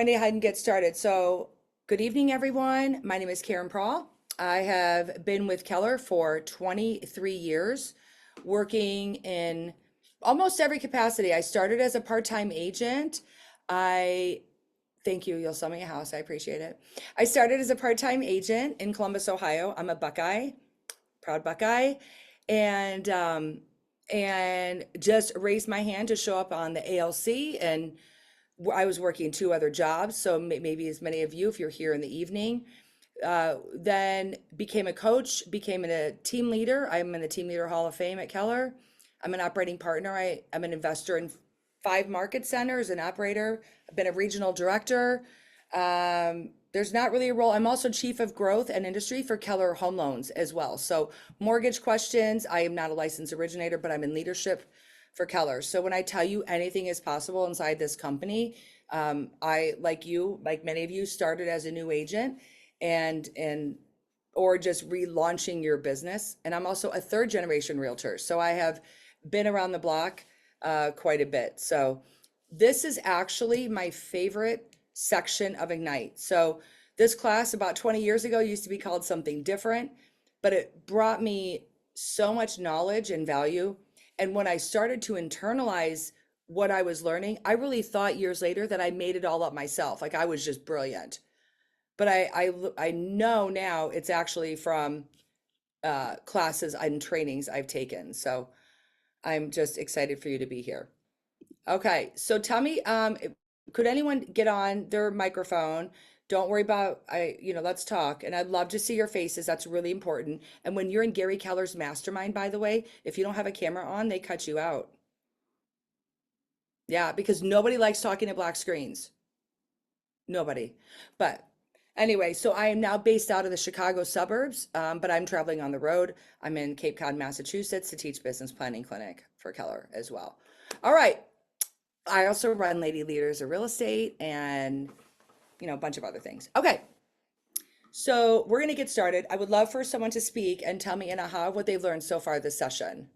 go ahead and get started. So, good evening, everyone. My name is Karen Prawl. I have been with Keller for 23 years, working in almost every capacity. I started as a part-time agent. I Thank you. You'll sell me a house. I appreciate it. I started as a part-time agent in Columbus, Ohio. I'm a Buckeye, proud Buckeye, and just raised my hand to show up on the ALC. And I was working two other jobs, so maybe as many of you, if you're here in the evening. Then became a coach, became a team leader. I'm in the Team Leader Hall of Fame at Keller. I'm an operating partner. I'm an investor in 5 market centers, an operator. I've been a regional director. There's not really a role. I'm also chief of growth and industry for Keller Home Loans as well. So mortgage questions, I am not a licensed originator, but I'm in leadership for Keller. So when I tell you anything is possible inside this company, I, like you, like many of you, started as a new agent and or just relaunching your business. And I'm also a third generation realtor. So I have been around the block quite a bit. So this is actually my favorite section of Ignite. So this class about 20 years ago used to be called something different, but it brought me so much knowledge and value. And when I started to internalize what I was learning, I really thought years later that I made it all up myself. Like I was just brilliant. But I know now it's actually from classes and trainings I've taken. So I'm just excited for you to be here. Okay, so tell me, could anyone get on their microphone? Don't worry about, let's talk. And I'd love to see your faces. That's really important. And when you're in Gary Keller's mastermind, by the way, if you don't have a camera on, they cut you out. Yeah, because nobody likes talking to black screens. Nobody. But anyway, so I am now based out of the Chicago suburbs, but I'm traveling on the road. I'm in Cape Cod, Massachusetts to teach business planning clinic for Keller as well. All right. I also run Lady Leaders of Real Estate and, a bunch of other things. Okay. So we're going to get started. I would love for someone to speak and tell me in AHA what they've learned so far this session.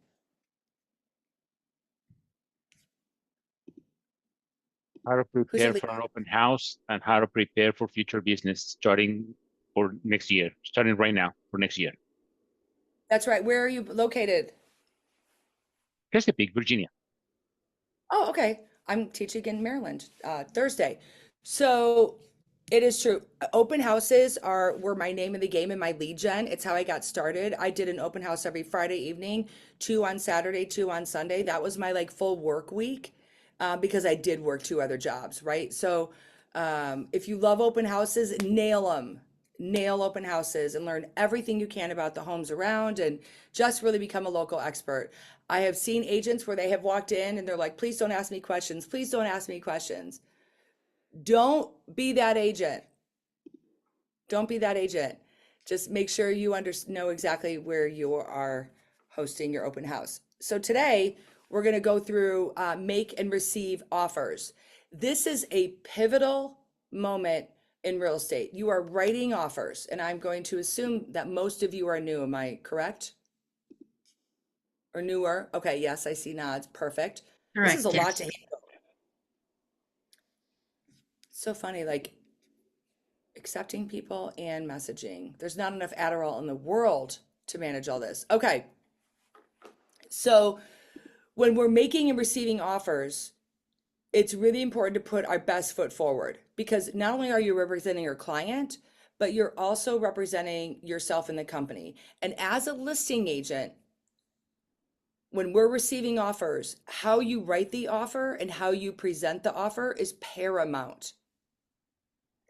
How to Who's a prepare leader? for an open house and how to prepare for future business starting for next year, starting right now for next year. That's right. Where are you located? Chesapeake, Virginia. Oh, okay. I'm teaching in Maryland Thursday. So it is true. Open houses were my name of the game in my lead gen. It's how I got started. I did an open house every Friday evening, 2 on Saturday, 2 on Sunday. That was my like full work week because I did work 2 other jobs, right? So if you love open houses, nail them. Nail open houses and learn everything you can about the homes around and just really become a local expert. I have seen agents where they have walked in and they're like, please don't ask me questions. Please don't ask me questions. Don't be that agent. Don't be that agent. Just make sure you know exactly where you are hosting your open house. So today we're going to go through make and receive offers. This is a pivotal moment in real estate. You are writing offers, and I'm going to assume that most of you are new. Am I correct? Or newer? Okay, yes, I see nods. Perfect. This is Correct, a lot yes. to handle. So funny, like accepting people and messaging. There's not enough Adderall in the world to manage all this. Okay. So when we're making and receiving offers, it's really important to put our best foot forward because not only are you representing your client, but you're also representing yourself in the company. And as a listing agent, when we're receiving offers, how you write the offer and how you present the offer is paramount.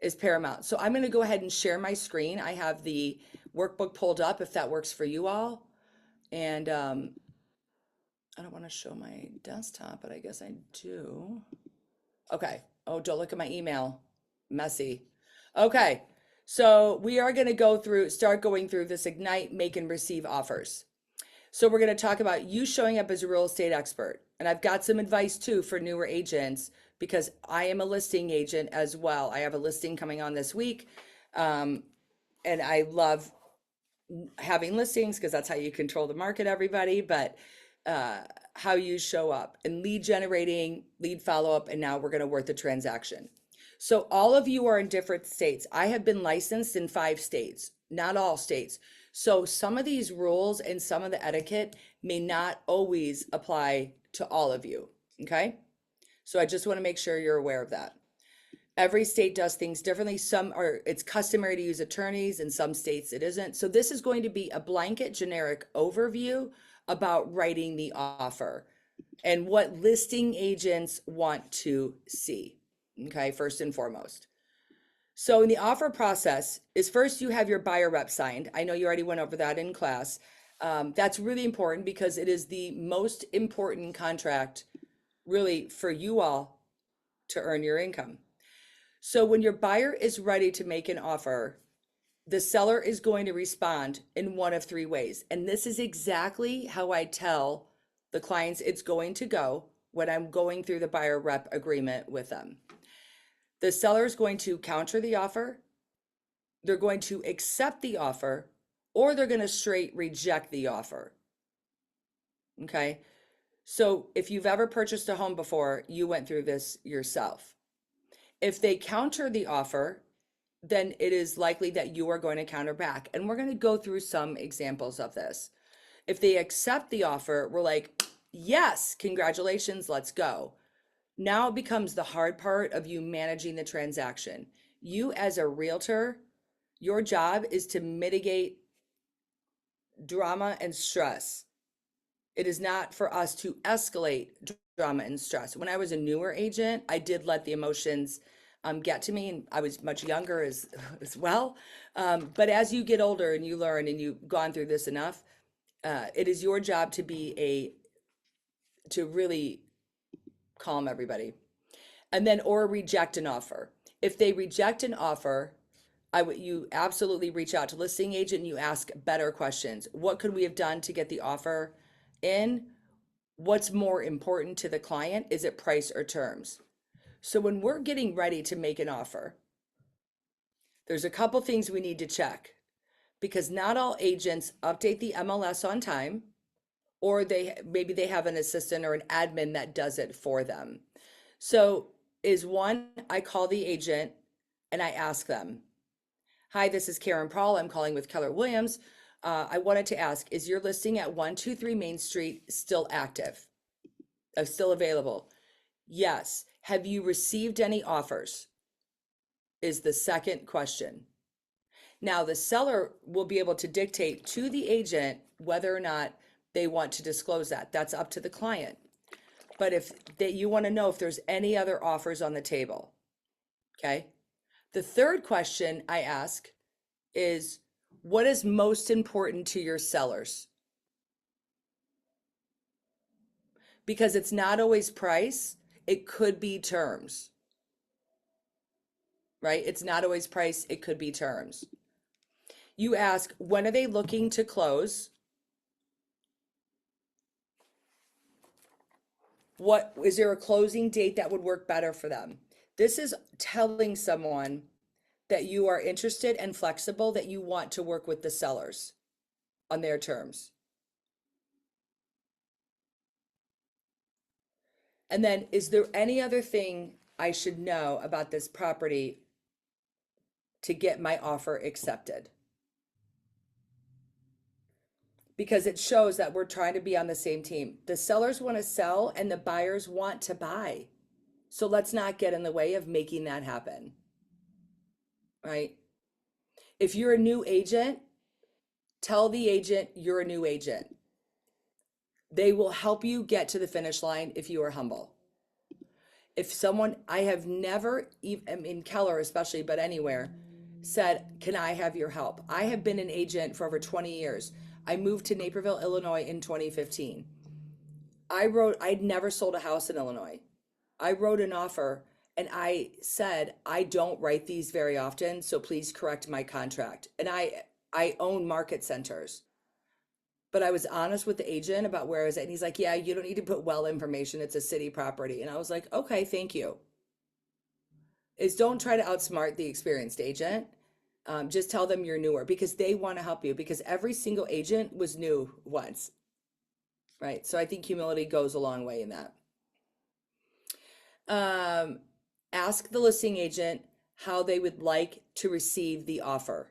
So I'm going to go ahead and share my screen. I have the workbook pulled up if that works for you all. And I don't want to show my desktop, but I guess I do. Okay. Oh, don't look at my email. Messy. Okay. So we are going to start going through this Ignite, make and receive offers. So we're going to talk about you showing up as a real estate expert. And I've got some advice too for newer agents because I am a listing agent as well. I have a listing coming on this week. And I love having listings because that's how you control the market, everybody. But how you show up and lead generating, lead follow-up, and now we're going to work the transaction. So all of you are in different states. I have been licensed in 5 states, not all states. So some of these rules and some of the etiquette may not always apply to all of you. Okay. So I just want to make sure you're aware of that. Every state does things differently. Some are, it's customary to use attorneys, in some states it isn't. So this is going to be a blanket generic overview about writing the offer and what listing agents want to see. Okay, first and foremost. So in the offer process is first you have your buyer rep signed. I know you already went over that in class. That's really important because it is the most important contract really for you all to earn your income. So when your buyer is ready to make an offer, the seller is going to respond in one of 3 ways. And this is exactly how I tell the clients it's going to go when I'm going through the buyer rep agreement with them. The seller is going to counter the offer, they're going to accept the offer, or they're going to straight reject the offer. Okay. So if you've ever purchased a home before, you went through this yourself. If they counter the offer, then it is likely that you are going to counter back. And we're going to go through some examples of this. If they accept the offer, we're like, yes, congratulations, let's go. Now it becomes the hard part of you managing the transaction. You, as a realtor, your job is to mitigate drama and stress. It is not for us to escalate drama and stress. When I was a newer agent, I did let the emotions get to me, and I was much younger as well. But as you get older and you learn and you've gone through this enough, it is your job to really calm everybody. And then, or reject an offer. If they reject an offer, you absolutely reach out to listing agent and you ask better questions. What could we have done to get the offer in? What's more important to the client? Is it price or terms? So when we're getting ready to make an offer, there's a couple things we need to check because not all agents update the MLS on time, or maybe they have an assistant or an admin that does it for them. So is one, I call the agent and I ask them, hi, this is Karen Paul. I'm calling with Keller Williams. I wanted to ask, is your listing at 123 Main Street still active? Still available? Yes. Have you received any offers? Is the second question. Now, the seller will be able to dictate to the agent whether or not they want to disclose that. That's up to the client. But if you want to know if there's any other offers on the table. Okay. The third question I ask is, what is most important to your sellers? Because it's not always price, it could be terms. Right? It's not always price, it could be terms. You ask, when are they looking to close? What is there a closing date that would work better for them? This is telling someone that you are interested and flexible, that you want to work with the sellers on their terms. And then, is there any other thing I should know about this property to get my offer accepted? Because it shows that we're trying to be on the same team. The sellers want to sell and the buyers want to buy. So let's not get in the way of making that happen. Right? If you're a new agent, tell the agent you're a new agent. They will help you get to the finish line if you are humble. If someone, I have never, even in Keller especially, but anywhere, said, can I have your help? I have been an agent for over 20 years. I moved to Naperville, Illinois in 2015. I'd never sold a house in Illinois. I wrote an offer and I said, I don't write these very often, so please correct my contract. And I own market centers. But I was honest with the agent about where I was at. And he's like, yeah, you don't need to put well information. It's a city property. And I was like, okay, thank you. Is don't try to outsmart the experienced agent. Just tell them you're newer because they want to help you, because every single agent was new once. Right. So I think humility goes a long way in that. Ask the listing agent how they would like to receive the offer.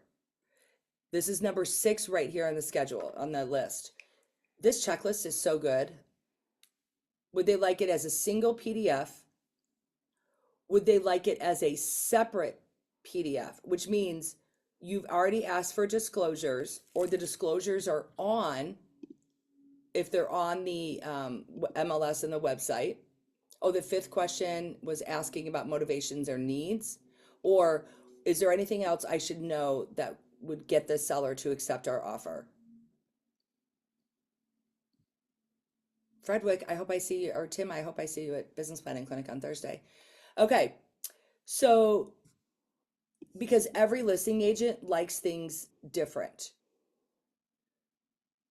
This is number 6 right here on the schedule, on the list. This checklist is so good. Would they like it as a single PDF? Would they like it as a separate PDF, which means you've already asked for disclosures, or the disclosures are on, if they're on the MLS and the website. Oh, the 5th question was asking about motivations or needs. Or is there anything else I should know that would get the seller to accept our offer? Fredwick, I hope I see you, or Tim, I hope I see you at Business Planning Clinic on Thursday. Okay, so because every listing agent likes things different.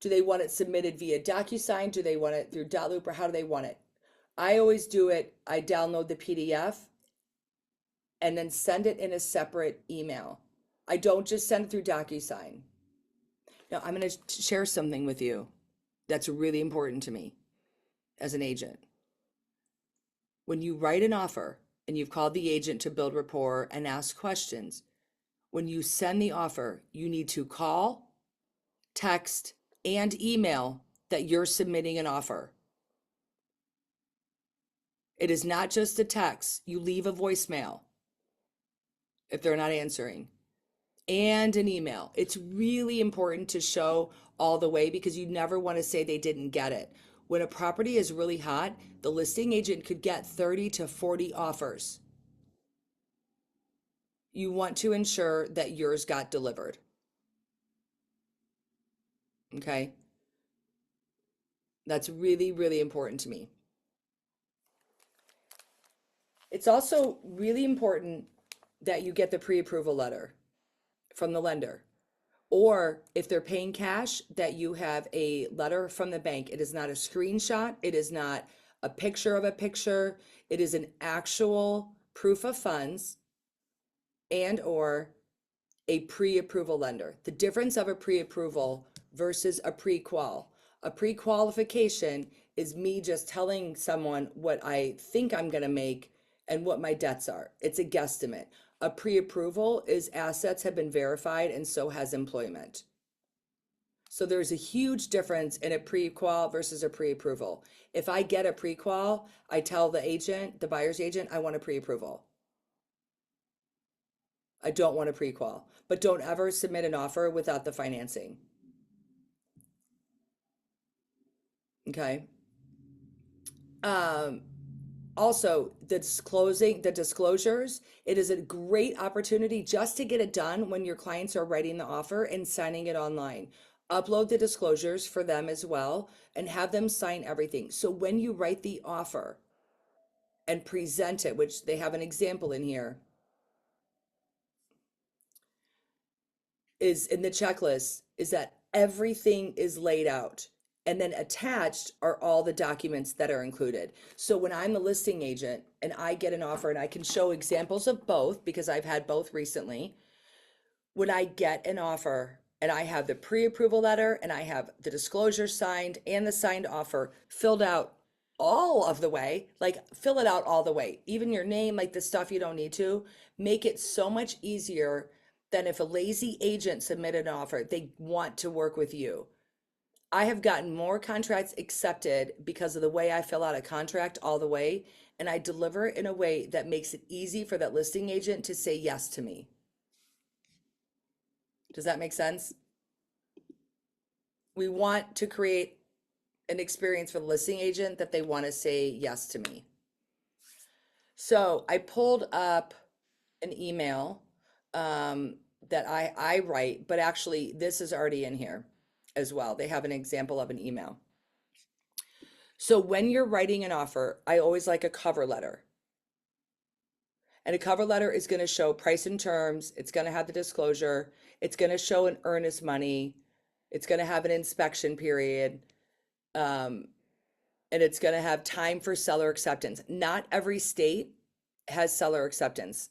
Do they want it submitted via DocuSign? Do they want it through Dotloop, or how do they want it? I always do it, I download the PDF and then send it in a separate email. I don't just send it through DocuSign. Now, I'm going to share something with you that's really important to me as an agent. When you write an offer and you've called the agent to build rapport and ask questions, when you send the offer, you need to call, text, and email that you're submitting an offer. It is not just a text. You leave a voicemail if they're not answering, and an email. It's really important to show all the way, because you never want to say they didn't get it. When a property is really hot, the listing agent could get 30 to 40 offers. You want to ensure that yours got delivered. Okay? That's really, really important to me. It's also really important that you get the pre-approval letter from the lender. Or if they're paying cash, that you have a letter from the bank. It is not a screenshot. It is not a picture of a picture. It is an actual proof of funds and or a pre-approval lender. The difference of a pre-approval versus a pre-qual. A pre-qualification is me just telling someone what I think I'm going to make and what my debts are. It's a guesstimate. A pre-approval is assets have been verified and so has employment. So there's a huge difference in a pre-qual versus a pre-approval. If I get a pre-qual, I tell the agent, the buyer's agent, I want a pre-approval. I don't want a pre-qual, but don't ever submit an offer without the financing. Okay. Also, the disclosures, it is a great opportunity just to get it done when your clients are writing the offer and signing it online. Upload the disclosures for them as well and have them sign everything. So when you write the offer and present it, which they have an example in here, is in the checklist, is that everything is laid out. And then attached are all the documents that are included. So when I'm the listing agent and I get an offer, and I can show examples of both because I've had both recently, when I get an offer and I have the pre-approval letter and I have the disclosure signed and the signed offer filled out all of the way, like fill it out all the way, even your name, like the stuff you don't need to, make it so much easier than if a lazy agent submitted an offer. They want to work with you. I have gotten more contracts accepted because of the way I fill out a contract all the way, and I deliver it in a way that makes it easy for that listing agent to say yes to me. Does that make sense? We want to create an experience for the listing agent that they want to say yes to me. So I pulled up an email that I write, but actually this is already in here as well. They have an example of an email. So when you're writing an offer, I always like a cover letter. And a cover letter is going to show price and terms. It's going to have the disclosure. It's going to show an earnest money. It's going to have an inspection period. And it's going to have time for seller acceptance. Not every state has seller acceptance.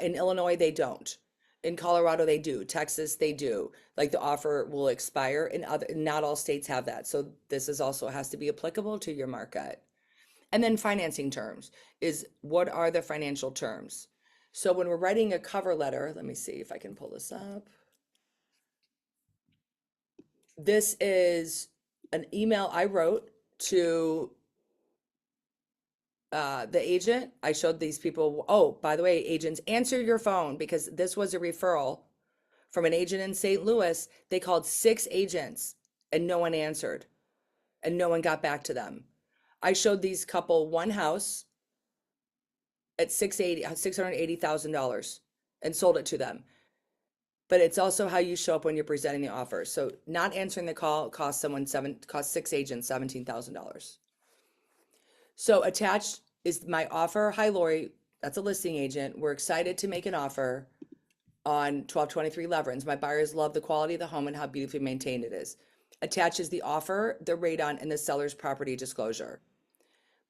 In Illinois, they don't. In Colorado, they do. Texas, they do. Like the offer will expire, and not all states have that. So this is also has to be applicable to your market. And then financing terms is what are the financial terms? So when we're writing a cover letter, let me see if I can pull this up. This is an email I wrote to the agent. I showed these people, oh, by the way, agents, answer your phone because this was a referral from an agent in St. Louis. They called 6 agents and no one answered and no one got back to them. I showed these couple one house at $680,000 and sold it to them. But it's also how you show up when you're presenting the offer. So not answering the call cost 6 agents $17,000. So attached is my offer. Hi, Lori. That's a listing agent. We're excited to make an offer on 1223 Leverins. My buyers love the quality of the home and how beautifully maintained it is. Attached is the offer, the radon, and the seller's property disclosure.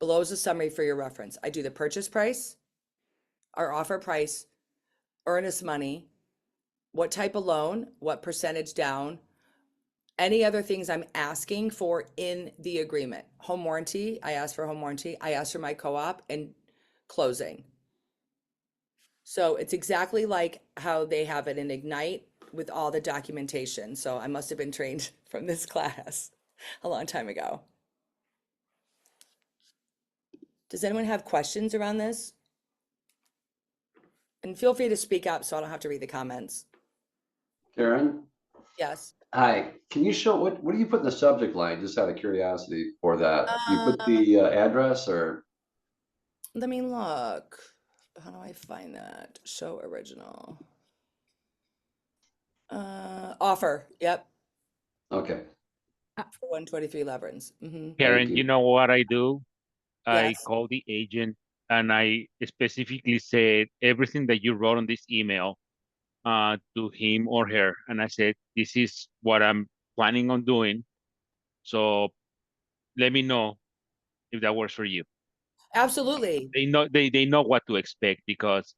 Below is a summary for your reference. I do the purchase price, our offer price, earnest money, what type of loan, what percentage down, any other things I'm asking for in the agreement. Home warranty, I ask for home warranty. I ask for my co-op and closing. So it's exactly like how they have it in Ignite with all the documentation. So I must have been trained from this class a long time ago. Does anyone have questions around this? And feel free to speak up so I don't have to read the comments. Karen, Yes. hi. Can you show what do you put in the subject line? Just out of curiosity for that. Do you put Uh, the address or? Let me look. How do I find that? Show original. Offer. Yep. Okay, 123 Leverins. thank Karen, you you. know what I do? I Yes. call the agent and I specifically said everything that you wrote on this email to him or her. And I said, this is what I'm planning on doing. So let me know if that works for you. Absolutely. They know what to expect because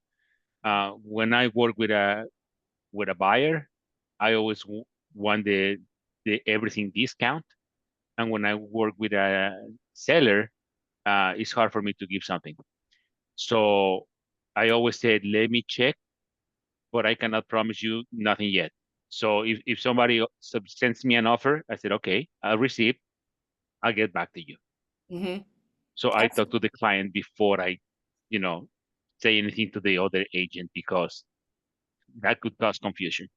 when I work with a buyer, I always want the everything discount. And when I work with a seller, it's hard for me to give something. So I always said, let me check, but I cannot promise you nothing yet. So if somebody sends me an offer, I said, okay, I'll receive, I'll get back to you. hmm So I talk to the client before I, you know, say anything to the other agent because that could cause confusion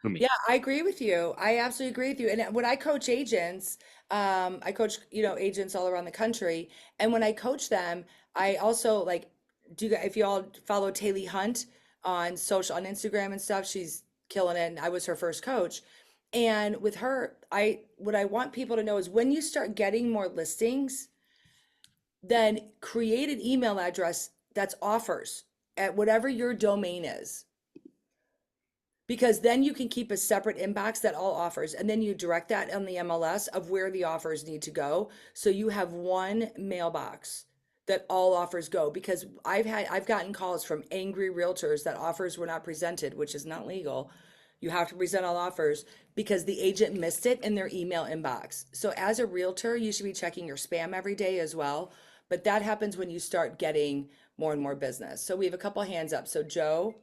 for me. Yeah, I agree with you. I absolutely agree with you. And when I coach agents, I coach, agents all around the country. And when I coach them, I also like, if you all follow Taylor Hunt on on Instagram and stuff, she's killing it. And I was her first coach. And with her, what I want people to know is when you start getting more listings, then create an email address that's offers at whatever your domain is, because then you can keep a separate inbox that all offers, and then you direct that on the MLS of where the offers need to go. So you have one mailbox that all offers go, because I've gotten calls from angry realtors that offers were not presented, which is not legal. You have to present all offers because the agent missed it in their email inbox. So as a realtor, you should be checking your spam every day as well. But that happens when you start getting more and more business. So we have a couple hands up. So Joe,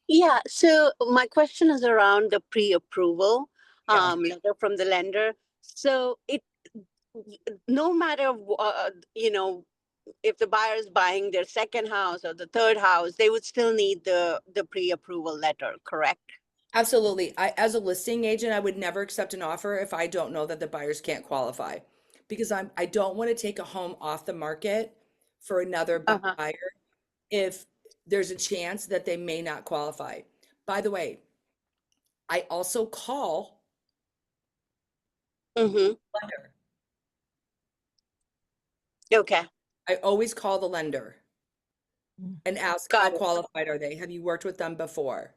Yeah, so my question is around the pre-approval yeah. letter from the lender. So no matter if the buyer is buying their second house or the third house, they would still need the pre-approval letter, correct? Absolutely. As a listing agent, I would never accept an offer if I don't know that the buyers can't qualify, because I don't want to take a home off the market for another Uh-huh. buyer if there's a chance that they may not qualify. By the way, I also call Mm-hmm. lender. Okay, I always call the lender and ask how got it. qualified are they? Have you worked with them before?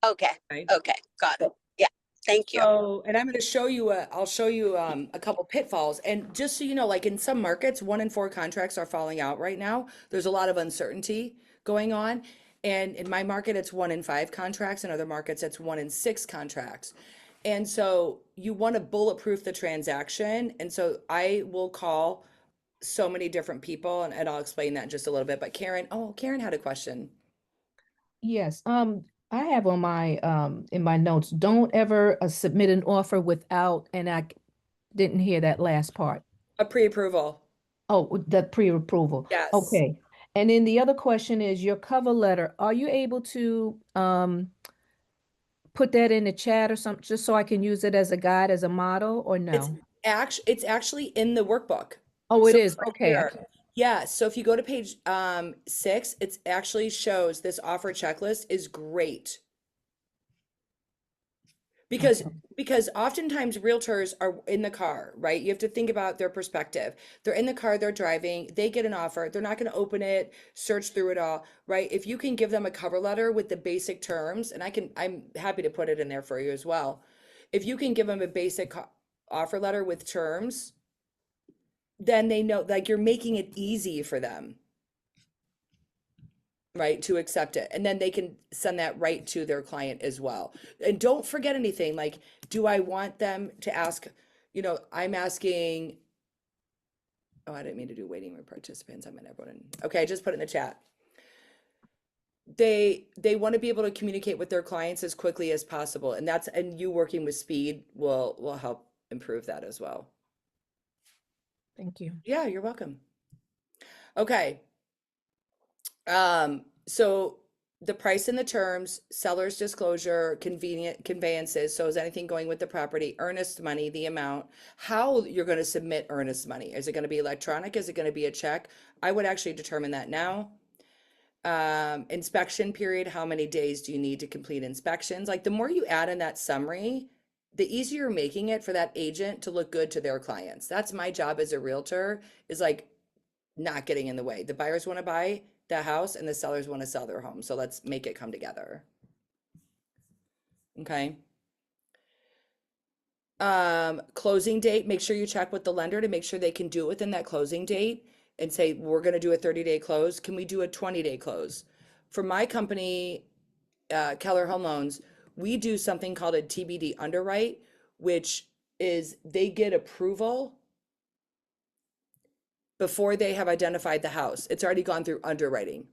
Okay, Right? okay, got it. Yeah, thank you. So, and I'm going to show you I'll show you a couple pitfalls. And just so you know, like in some markets, 1 in 4 contracts are falling out right now. There's a lot of uncertainty going on. And in my market, it's 1 in 5 contracts. In other markets, it's 1 in 6 contracts. And so you want to bulletproof the transaction. And so I will call so many different people, and I'll explain that in just a little bit. But Karen had a question. Yes, I have on my in my notes, don't ever submit an offer without, and didn't hear that last part. A pre-approval. Oh, the pre-approval. Yes. Okay. And then the other question is your cover letter. Are you able to put that in the chat or something, just so I can use it as a guide, as a model, or It's no? actually in the workbook. Oh, it So is. it's right Okay. here. Yeah, so if you go to page 6, it actually shows this offer checklist is great. Because Okay. because oftentimes realtors are in the car, right? You have to think about their perspective. They're in the car, they're driving, they get an offer, they're not going to open it, search through it all, right? If you can give them a cover letter with the basic terms, and I'm happy to put it in there for you as well. If you can give them a basic offer letter with terms, then they know, like, you're making it easy for them, right, to accept it. And then they can send that right to their client as well. And don't forget anything, like, do I want them to ask, I'm asking, oh, I didn't mean to do waiting room participants. I meant everyone. Okay, I just put it in the chat. They want to be able to communicate with their clients as quickly as possible. And you working with speed will help improve that as well. Thank you. Yeah, you're welcome. Okay. So the price and the terms, seller's disclosure, convenient conveyances. So is anything going with the property, earnest money, the amount, how you're going to submit earnest money. Is it going to be electronic? Is it going to be a check? I would actually determine that now. Inspection period, how many days do you need to complete inspections? Like, the more you add in that summary, the easier you're making it for that agent to look good to their clients. That's my job as a realtor, is like not getting in the way. The buyers want to buy the house and the sellers want to sell their home. So let's make it come together. Okay. Closing date, make sure you check with the lender to make sure they can do it within that closing date and say, we're going to do a 30-day close. Can we do a 20-day close? For my company, Keller Home Loans, we do something called a TBD underwrite, which is they get approval before they have identified the house. It's already gone through underwriting.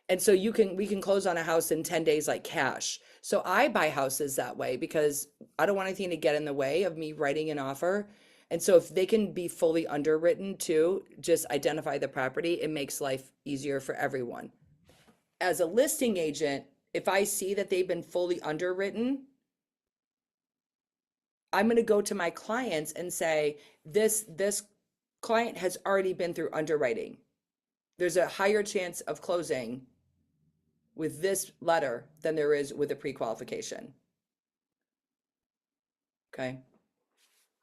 And so we can close on a house in 10 days like cash. So I buy houses that way because I don't want anything to get in the way of me writing an offer. And so if they can be fully underwritten too, just identify the property, it makes life easier for everyone. As a listing agent, if I see that they've been fully underwritten, I'm going to go to my clients and say, this client has already been through underwriting. There's a higher chance of closing with this letter than there is with a pre-qualification. Okay.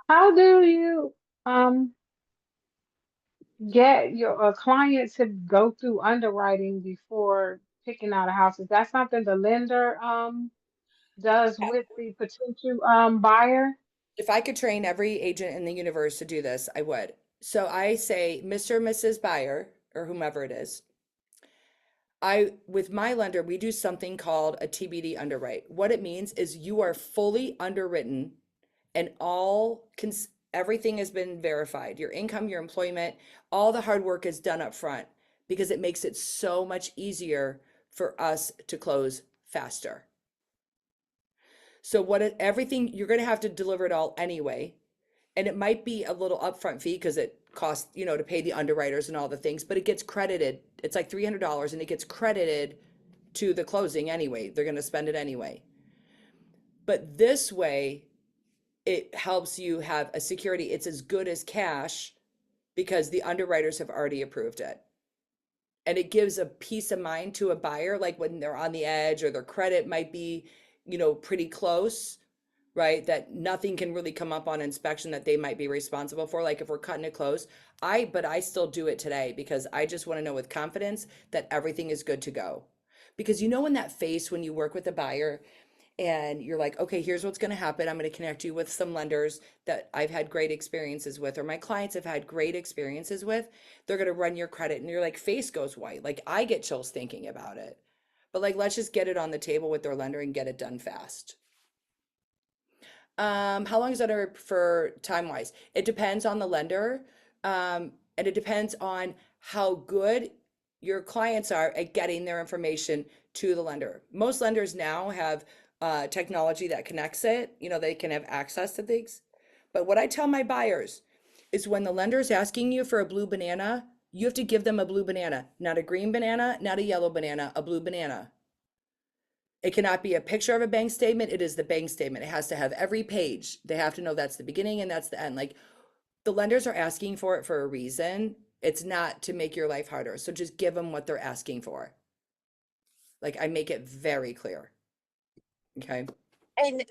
How do you get your client to go through underwriting before picking out a house? Is that something the lender does with the potential buyer? If I could train every agent in the universe to do this, I would. So I say, Mr. or Mrs. Buyer, or whomever it is, with my lender, we do something called a TBD underwrite. What it means is you are fully underwritten and everything has been verified. Your income, your employment, all the hard work is done up front because it makes it so much easier for us to close faster. So everything, you're going to have to deliver it all anyway. And it might be a little upfront fee because it costs, to pay the underwriters and all the things, but it gets credited. It's like $300 and it gets credited to the closing anyway. They're going to spend it anyway. But this way, it helps you have a security. It's as good as cash because the underwriters have already approved it. And it gives a peace of mind to a buyer, like when they're on the edge or their credit might be, pretty close, right? That nothing can really come up on inspection that they might be responsible for. Like if we're cutting it close, but I still do it today because I just want to know with confidence that everything is good to go. Because in that face when you work with a buyer and you're like, okay, here's what's going to happen. I'm going to connect you with some lenders that I've had great experiences with, or my clients have had great experiences with. They're going to run your credit and your face goes white. Like I get chills thinking about it. But let's just get it on the table with their lender and get it done fast. How long is under for time wise? It depends on the lender. And it depends on how good your clients are at getting their information to the lender. Most lenders now have technology that connects it. You know, they can have access to things. But what I tell my buyers is when the lender is asking you for a blue banana, you have to give them a blue banana, not a green banana, not a yellow banana, a blue banana. It cannot be a picture of a bank statement. It is the bank statement. It has to have every page. They have to know that's the beginning and that's the end. Like the lenders are asking for it for a reason. It's not to make your life harder. So just give them what they're asking for. Like I make it very clear. Okay. And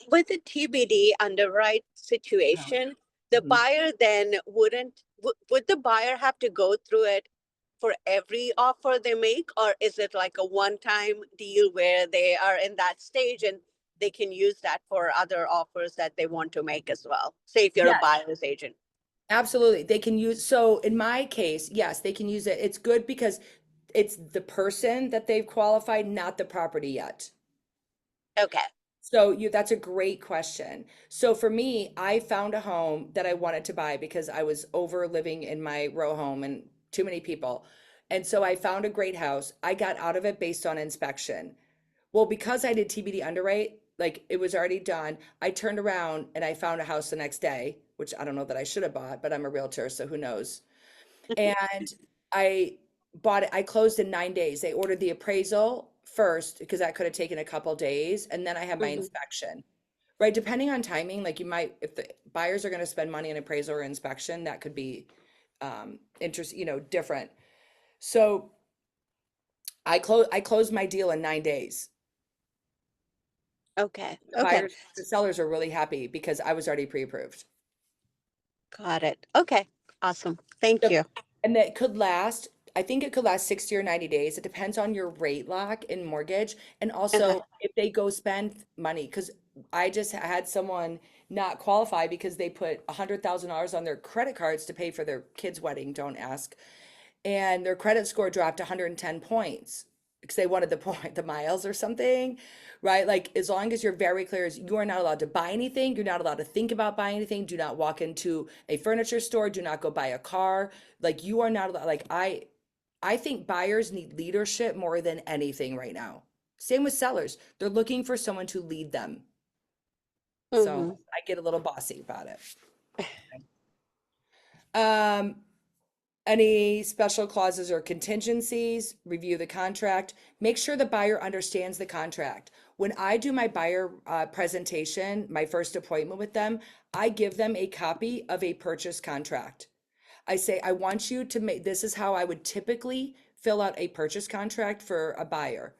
with the TBD underwrite situation, the Mhm. buyer then would the buyer have to go through it for every offer they make, or is it like a one-time deal where they are in that stage and they can use that for other offers that they want to make as well? Say if you're a Yes, buyer's agent. absolutely. They can use, so in my case, yes, they can use it. It's good because it's the person that they've qualified, not the property yet. Okay. So that's a great question. So for me, I found a home that I wanted to buy because I was over living in my row home and too many people. And so I found a great house. I got out of it based on inspection. Well, because I did TBD underwrite, like it was already done, I turned around and I found a house the next day, which I don't know that I should have bought, but I'm a realtor, so who knows? And I bought it, I closed in 9 days. They ordered the appraisal first because that could have taken a couple days, and then I had my Mhm. inspection. Right, depending on timing, like you might, if the buyers are going to spend money on appraisal or inspection, that could be different. So I closed my deal in 9 days. Okay. The Okay. buyers, the sellers are really happy because I was already pre-approved. Got it. Okay. Awesome. Thank you. And that could last, I think it could last 60 or 90 days. It depends on your rate lock in mortgage and Okay. also if they go spend money. Because I just had someone not qualify because they put $100,000 on their credit cards to pay for their kid's wedding, don't ask. And their credit score dropped 110 points because they wanted the point, the miles or something, right? Like as long as you're very clear, as you are not allowed to buy anything, you're not allowed to think about buying anything. Do not walk into a furniture store. Do not go buy a car. Like you are not allowed. Like I think buyers need leadership more than anything right now. Same with sellers. They're looking for someone to lead them. So Mm-hmm. I get a little bossy about it. Um, Any special clauses or contingencies, review the contract, make sure the buyer understands the contract. When I do my buyer presentation, my first appointment with them, I give them a copy of a purchase contract. I say, I want you to make, this is how I would typically fill out a purchase contract for a buyer.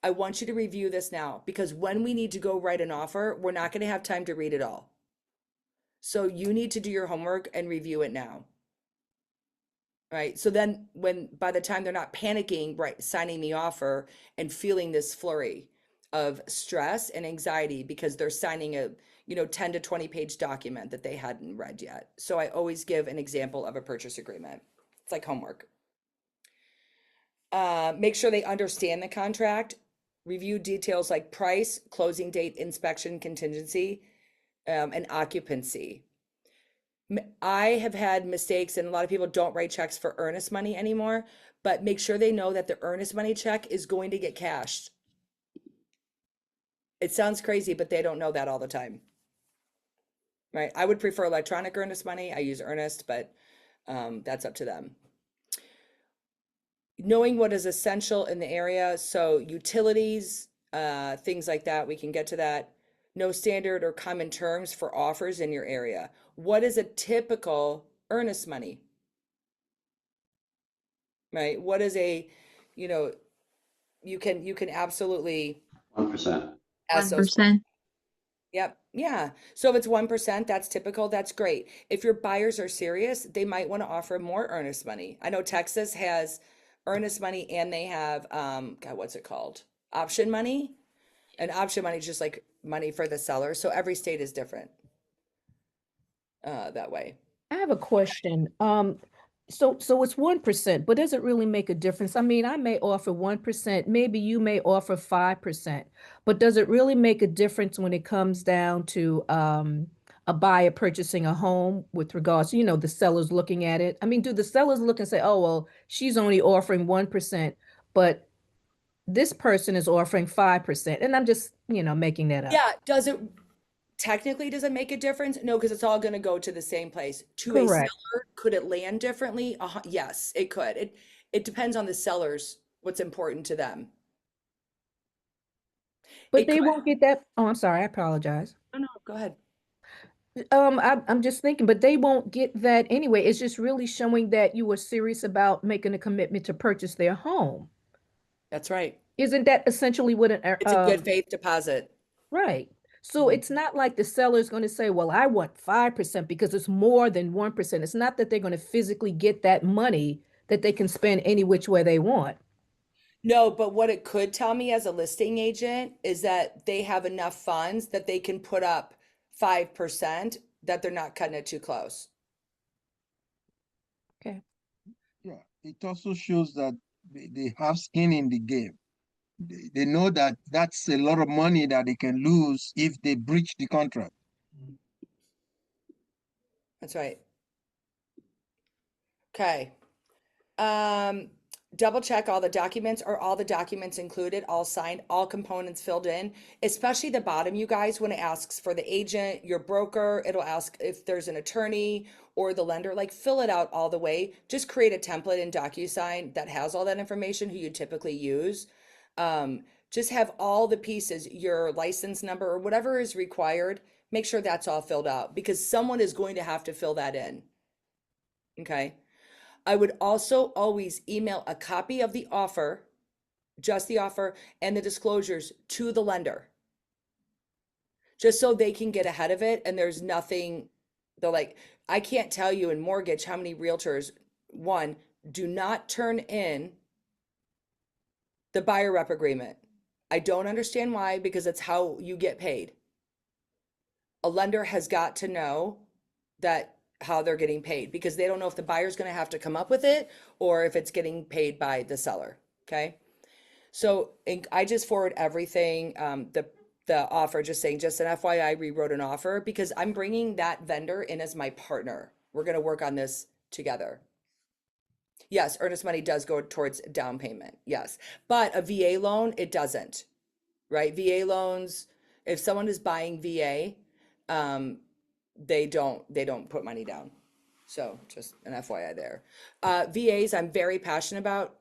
I want you to review this now because when we need to go write an offer, we're not going to have time to read it all. So you need to do your homework and review it now. Right. So then by the time they're not panicking, right, signing the offer and feeling this flurry of stress and anxiety because they're signing a, 10 to 20 page document that they hadn't read yet. So I always give an example of a purchase agreement. It's like homework. Make sure they understand the contract, review details like price, closing date, inspection, contingency, and occupancy. I have had mistakes, and a lot of people don't write checks for earnest money anymore, but make sure they know that the earnest money check is going to get cashed. It sounds crazy, but they don't know that all the time. Right? I would prefer electronic earnest money. I use earnest, but that's up to them. Knowing what is essential in the area, so utilities, things like that, we can get to that. No standard or common terms for offers in your area. What is a typical earnest money? Right? What is you know, you can absolutely 1%. ask those questions. 1%. Yep. Yeah. So if it's 1%, that's typical. That's great. If your buyers are serious, they might want to offer more earnest money. I know Texas has earnest money and they have God, what's it called? Option money. And option money is just like money for the seller. So every state is different that way. I have a question. So it's 1%, but does it really make a difference? I mean, I may offer 1%, maybe you may offer 5%, but does it really make a difference when it comes down to a buyer purchasing a home with regards to, the sellers looking at it? I mean, do the sellers look and say, oh, well, she's only offering 1%, but this person is offering 5%? And I'm just, making that up. Yeah, technically, does it make a difference? No, because it's all going to go to the same place. To a Correct. seller, could it land differently? Yes, it could. It depends on the sellers, what's important to them. But It they could. won't get that. Oh, I'm sorry. I apologize. No, go ahead. I'm just thinking, but they won't get that anyway. It's just really showing that you were serious about making a commitment to purchase their home. That's right. Isn't that essentially what It's a good faith deposit. right? So it's not like the seller is going to say, well, I want 5% because it's more than 1%. It's not that they're going to physically get that money that they can spend any which way they want. No, but what it could tell me as a listing agent is that they have enough funds that they can put up 5%, that they're not cutting it too close. Okay. Yeah, it also shows that they have skin in the game. They know that that's a lot of money that they can lose if they breach the contract. That's right. Okay. Double check all the documents. Are all the documents included, all signed, all components filled in, especially the bottom, you guys, when it asks for the agent, your broker, it'll ask if there's an attorney or the lender, like fill it out all the way. Just create a template in DocuSign that has all that information, who you typically use. Just have all the pieces, your license number or whatever is required. Make sure that's all filled out because someone is going to have to fill that in. Okay. I would also always email a copy of the offer, just the offer, and the disclosures to the lender. Just so they can get ahead of it and there's nothing, they're like, I can't tell you in mortgage how many realtors, one, do not turn in the buyer rep agreement. I don't understand why, because it's how you get paid. A lender has got to know that how they're getting paid because they don't know if the buyer's going to have to come up with it or if it's getting paid by the seller. Okay. So I just forward everything, the offer, just saying, just an FYI, I rewrote an offer because I'm bringing that vendor in as my partner. We're going to work on this together. Yes, earnest money does go towards down payment. Yes. But a VA loan, it doesn't, right? VA loans, if someone is buying VA, they don't put money down. So just an FYI there. VAs, I'm very passionate about.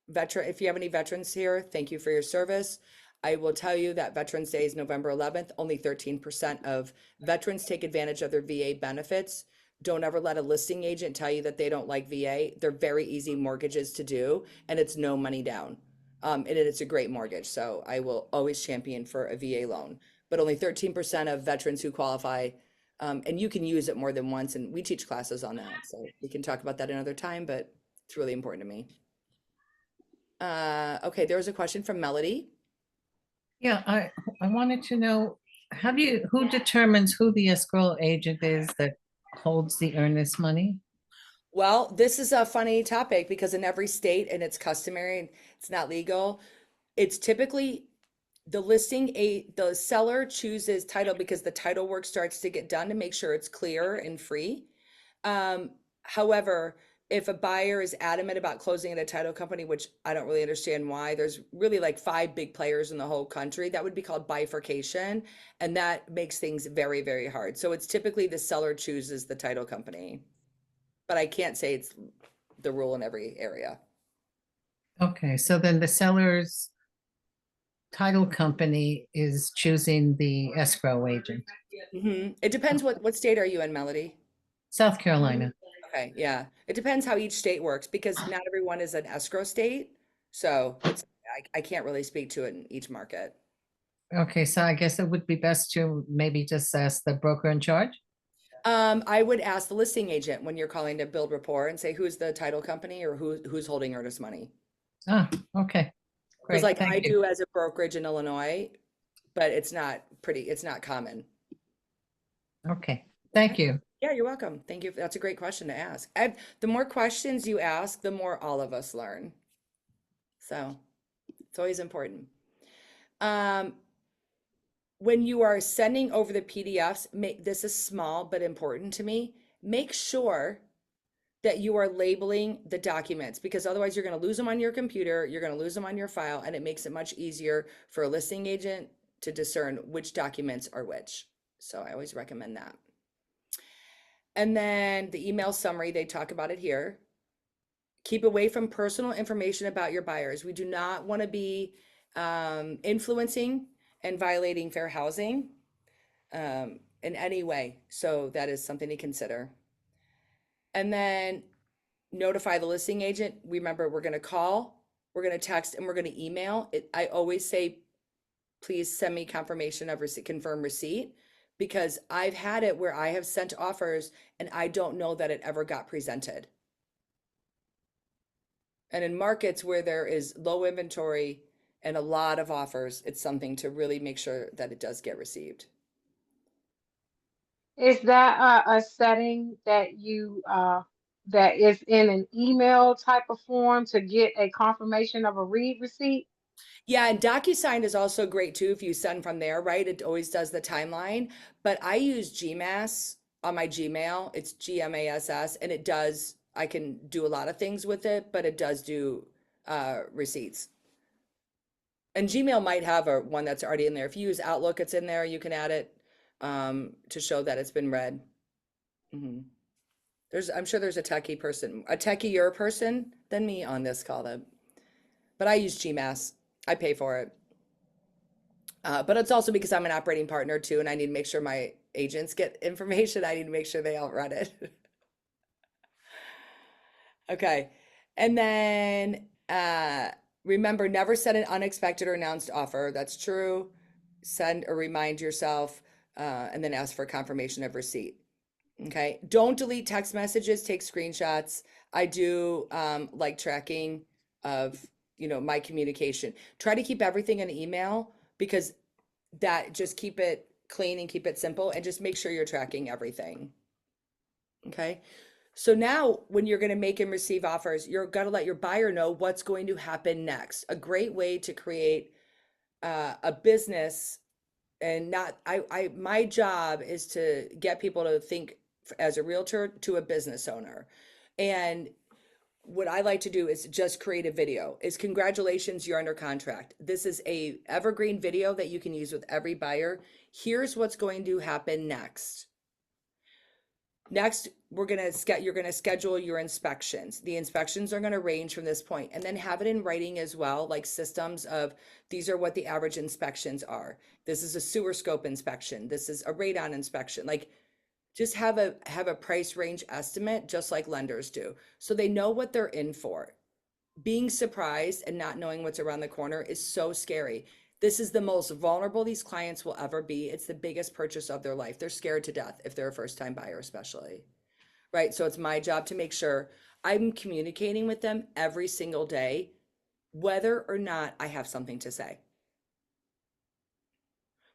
If you have any veterans here, thank you for your service. I will tell you that Veterans Day is November 11th. Only 13% of veterans take advantage of their VA benefits. Don't ever let a listing agent tell you that they don't like VA. They're very easy mortgages to do, and it's no money down. And it's a great mortgage. So I will always champion for a VA loan. But only 13% of veterans who qualify, and you can use it more than once. And we teach classes on that. So we can talk about that another time, but it's really important to me. Okay, there was a question from Melody. Yeah, I wanted to know, who determines who the escrow agent is that holds the earnest money? Well, this is a funny topic because in every state, and it's customary, it's not legal. It's typically the seller chooses title because the title work starts to get done to make sure it's clear and free. However, if a buyer is adamant about closing at a title company, which I don't really understand why, there's really like 5 big players in the whole country, that would be called bifurcation. And that makes things very, very hard. So it's typically the seller chooses the title company, but I can't say it's the rule in every area. Okay, so then the seller's title company is choosing the escrow agent. It depends what state are you in, Melody? South Carolina. Okay, yeah. It depends how each state works because not everyone is an escrow state. So I can't really speak to it in each market. Okay, so I guess it would be best to maybe just ask the broker in charge. I would ask the listing agent when you're calling to build rapport and say, who's the title company or who's holding earnest money? Ah, okay. Because Great, like thank I you. do as a brokerage in Illinois, but it's not common. Okay, thank you. Yeah, you're welcome. Thank you. That's a great question to ask. The more questions you ask, the more all of us learn. So it's always important. Um, when you are sending over the PDFs, this is small but important to me. Make sure that you are labeling the documents, because otherwise you're going to lose them on your computer, you're going to lose them on your file, and it makes it much easier for a listing agent to discern which documents are which. So I always recommend that. And then the email summary, they talk about it here. Keep away from personal information about your buyers. We do not want to be influencing and violating fair housing in any way. So that is something to consider. And then notify the listing agent. Remember, we're going to call, we're going to text, and we're going to email. I always say, please send me confirmation of receipt, confirm receipt, because I've had it where I have sent offers and I don't know that it ever got presented. And in markets where there is low inventory and a lot of offers, it's something to really make sure that it does get received. Is that a setting that you that is in an email type of form to get a confirmation of a read receipt? Yeah, and DocuSign is also great too if you send from there, right? It always does the timeline. But I use GMass on my Gmail. It's GMASS, and it does, I can do a lot of things with it, but it does do receipts. And Gmail might have one that's already in there. If you use Outlook, it's in there. You can add it to show that it's been read. I'm sure there's a techier person than me on this call, but I use GMass. I pay for it. But it's also because I'm an operating partner too, and I need to make sure my agents get information. I need to make sure they all read it. Okay. And then remember, never send an unexpected or announced offer. That's true. Send or remind yourself, and then ask for confirmation of receipt. Okay. Don't delete text messages, take screenshots. I do like tracking of, my communication. Try to keep everything in email, because that just keep it clean and keep it simple, and just make sure you're tracking everything. Okay. So now when you're going to make and receive offers, you're going to let your buyer know what's going to happen next. A great way to create a business, and my job is to get people to think as a realtor to a business owner. And what I like to do is just create a video. Is congratulations, you're under contract. This is a evergreen video that you can use with every buyer. Here's what's going to happen next. Next, you're going to schedule your inspections. The inspections are going to range from this point, and then have it in writing as well, like systems of, these are what the average inspections are. This is a sewer scope inspection. This is a radon inspection. Like, just have a price range estimate, just like lenders do, so they know what they're in for. Being surprised and not knowing what's around the corner is so scary. This is the most vulnerable these clients will ever be. It's the biggest purchase of their life. They're scared to death if they're a first-time buyer, especially. Right? So it's my job to make sure I'm communicating with them every single day, whether or not I have something to say.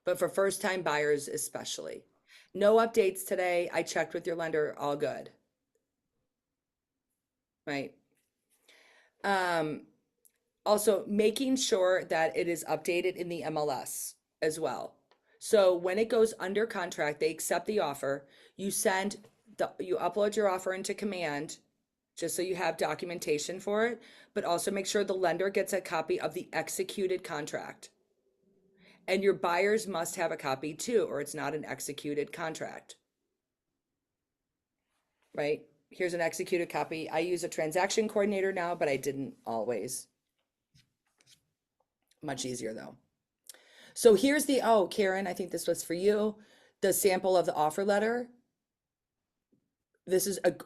But for first-time buyers especially. No updates today. I checked with your lender, all good. Right? Also, making sure that it is updated in the MLS as well. So when it goes under contract, they accept the offer. You upload your offer into Command, just so you have documentation for it, but also make sure the lender gets a copy of the executed contract. And your buyers must have a copy too, or it's not an executed contract. Right? Here's an executed copy. I use a transaction coordinator now, but I didn't always. Much easier though. So here's Karen, I think this was for you, the sample of the offer letter.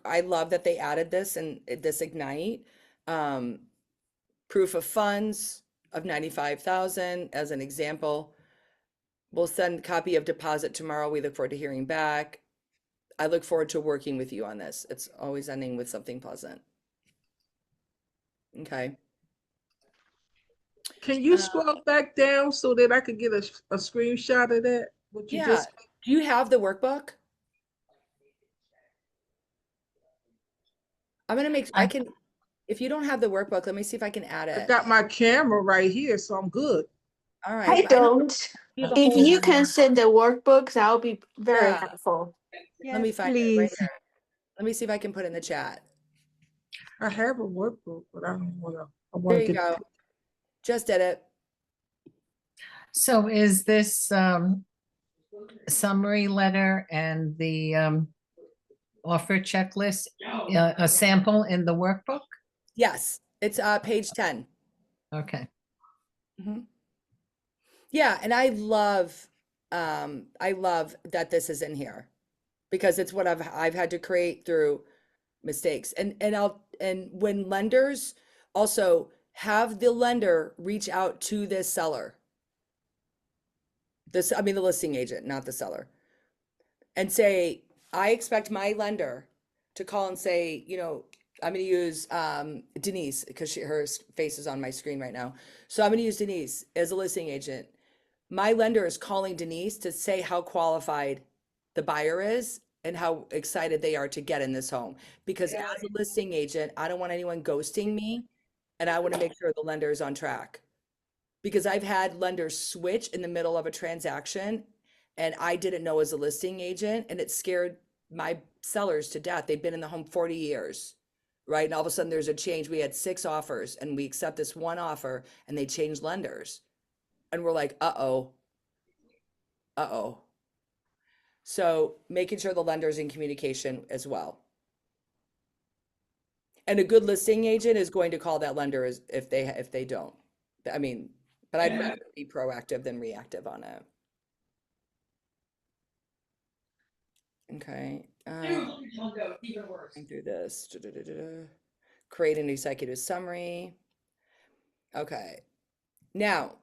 I love that they added this and this Ignite. Proof of funds of 95,000 as an example. We'll send a copy of deposit tomorrow. We look forward to hearing back. I look forward to working with you on this. It's always ending with something pleasant. Okay. Can you scroll back down so that I could get a screenshot of that? What you Yeah. just Do you have the workbook? I'm gonna make, I can, if you don't have the workbook, let me see if I can add I it. got my camera right here, so I'm good. All I right, but I don't don't. do the If whole, you can send the workbooks, that'll be very yeah, helpful. let me Yes, find it right please. here. Let me see if I can put it in the chat. I have a workbook, but I don't wanna, I wanna There you get. go. Just did it. So is this summary letter and the offer checklist a sample in the workbook? Yes, it's page 10. Okay. Mhm. Yeah, and I love that this is in here because it's what I've had to create through mistakes. And when lenders also have the lender reach out to this seller. I mean the listing agent, not the seller. And say, I expect my lender to call and say, I'm going to use Denise because her face is on my screen right now. So I'm going to use Denise as a listing agent. My lender is calling Denise to say how qualified the buyer is and how excited they are to get in this home. Because as a listing agent, I don't want anyone ghosting me, and I want to make sure the lender is on track. Because I've had lenders switch in the middle of a transaction, and I didn't know as a listing agent, and it scared my sellers to death. They've been in the home 40 years, right? And all of a sudden there's a change. We had 6 offers, and we accept this one offer, and they changed lenders. And we're like, uh-oh. So making sure the lender's in communication as well. And a good listing agent is going to call that lender if they don't. I mean, but I'd rather be proactive than reactive on it. Okay. Going through this. Create an executive summary. Okay. Now,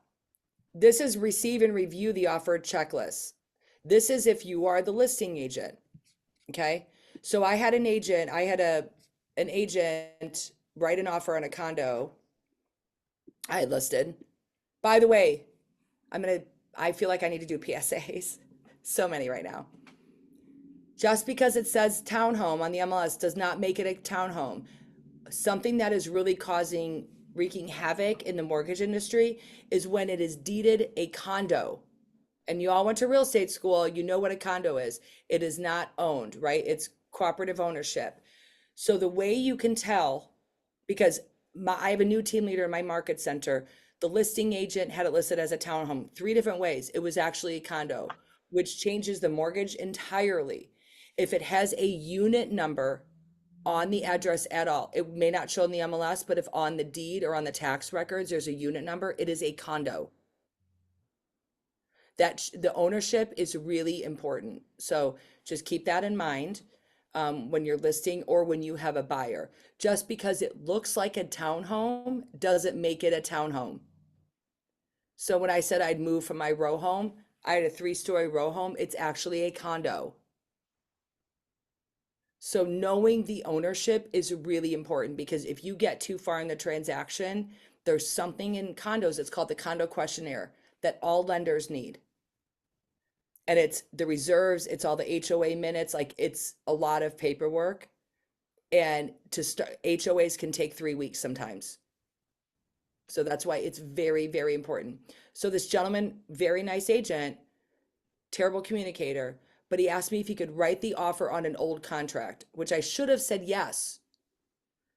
this is receive and review the offer checklist. This is if you are the listing agent. Okay. So I had an agent write an offer on a condo I had listed. By the way, I feel like I need to do PSAs. So many right now. Just because it says townhome on the MLS does not make it a townhome. Something that is really wreaking havoc in the mortgage industry is when it is deeded a condo. And you all went to real estate school, you know what a condo is. It is not owned, right? It's cooperative ownership. So the way you can tell, because I have a new team leader in my market center, the listing agent had it listed as a townhome 3 different ways. It was actually a condo, which changes the mortgage entirely. If it has a unit number on the address at all, it may not show in the MLS, but if on the deed or on the tax records, there's a unit number, it is a condo. That the ownership is really important. So just keep that in mind when you're listing or when you have a buyer. Just because it looks like a townhome doesn't make it a townhome. So when I said I'd move from my row home, I had a 3-story row home. It's actually a condo. So knowing the ownership is really important because if you get too far in the transaction, there's something in condos, it's called the condo questionnaire that all lenders need. And it's the reserves, it's all the HOA minutes, like it's a lot of paperwork. And to start, HOAs can take 3 weeks sometimes. So that's why it's very, very important. So this gentleman, very nice agent, terrible communicator, but he asked me if he could write the offer on an old contract, which I should have said yes,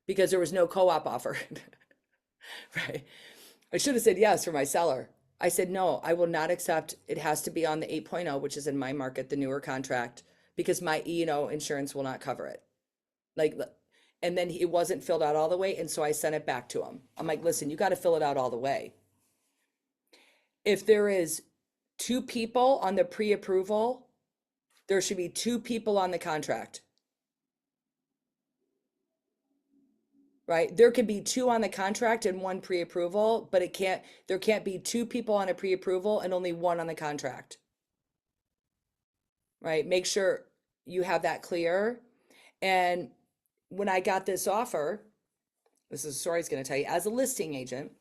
because there was no co-op offer, right? I should have said yes for my seller. I said, no, I will not accept. It has to be on the 8.0, which is in my market, the newer contract, because my E&O insurance will not cover it. And then it wasn't filled out all the way. And so I sent it back to him. I'm like, listen, you got to fill it out all the way. If there is 2 people on the pre-approval, there should be 2 people on the contract. Right? There could be 2 on the contract and 1 pre-approval, but there can't be 2 people on a pre-approval and only 1 on the contract. Right? Make sure you have that clear. And when I got this offer, this is a story I was going to tell you, as a listing agent,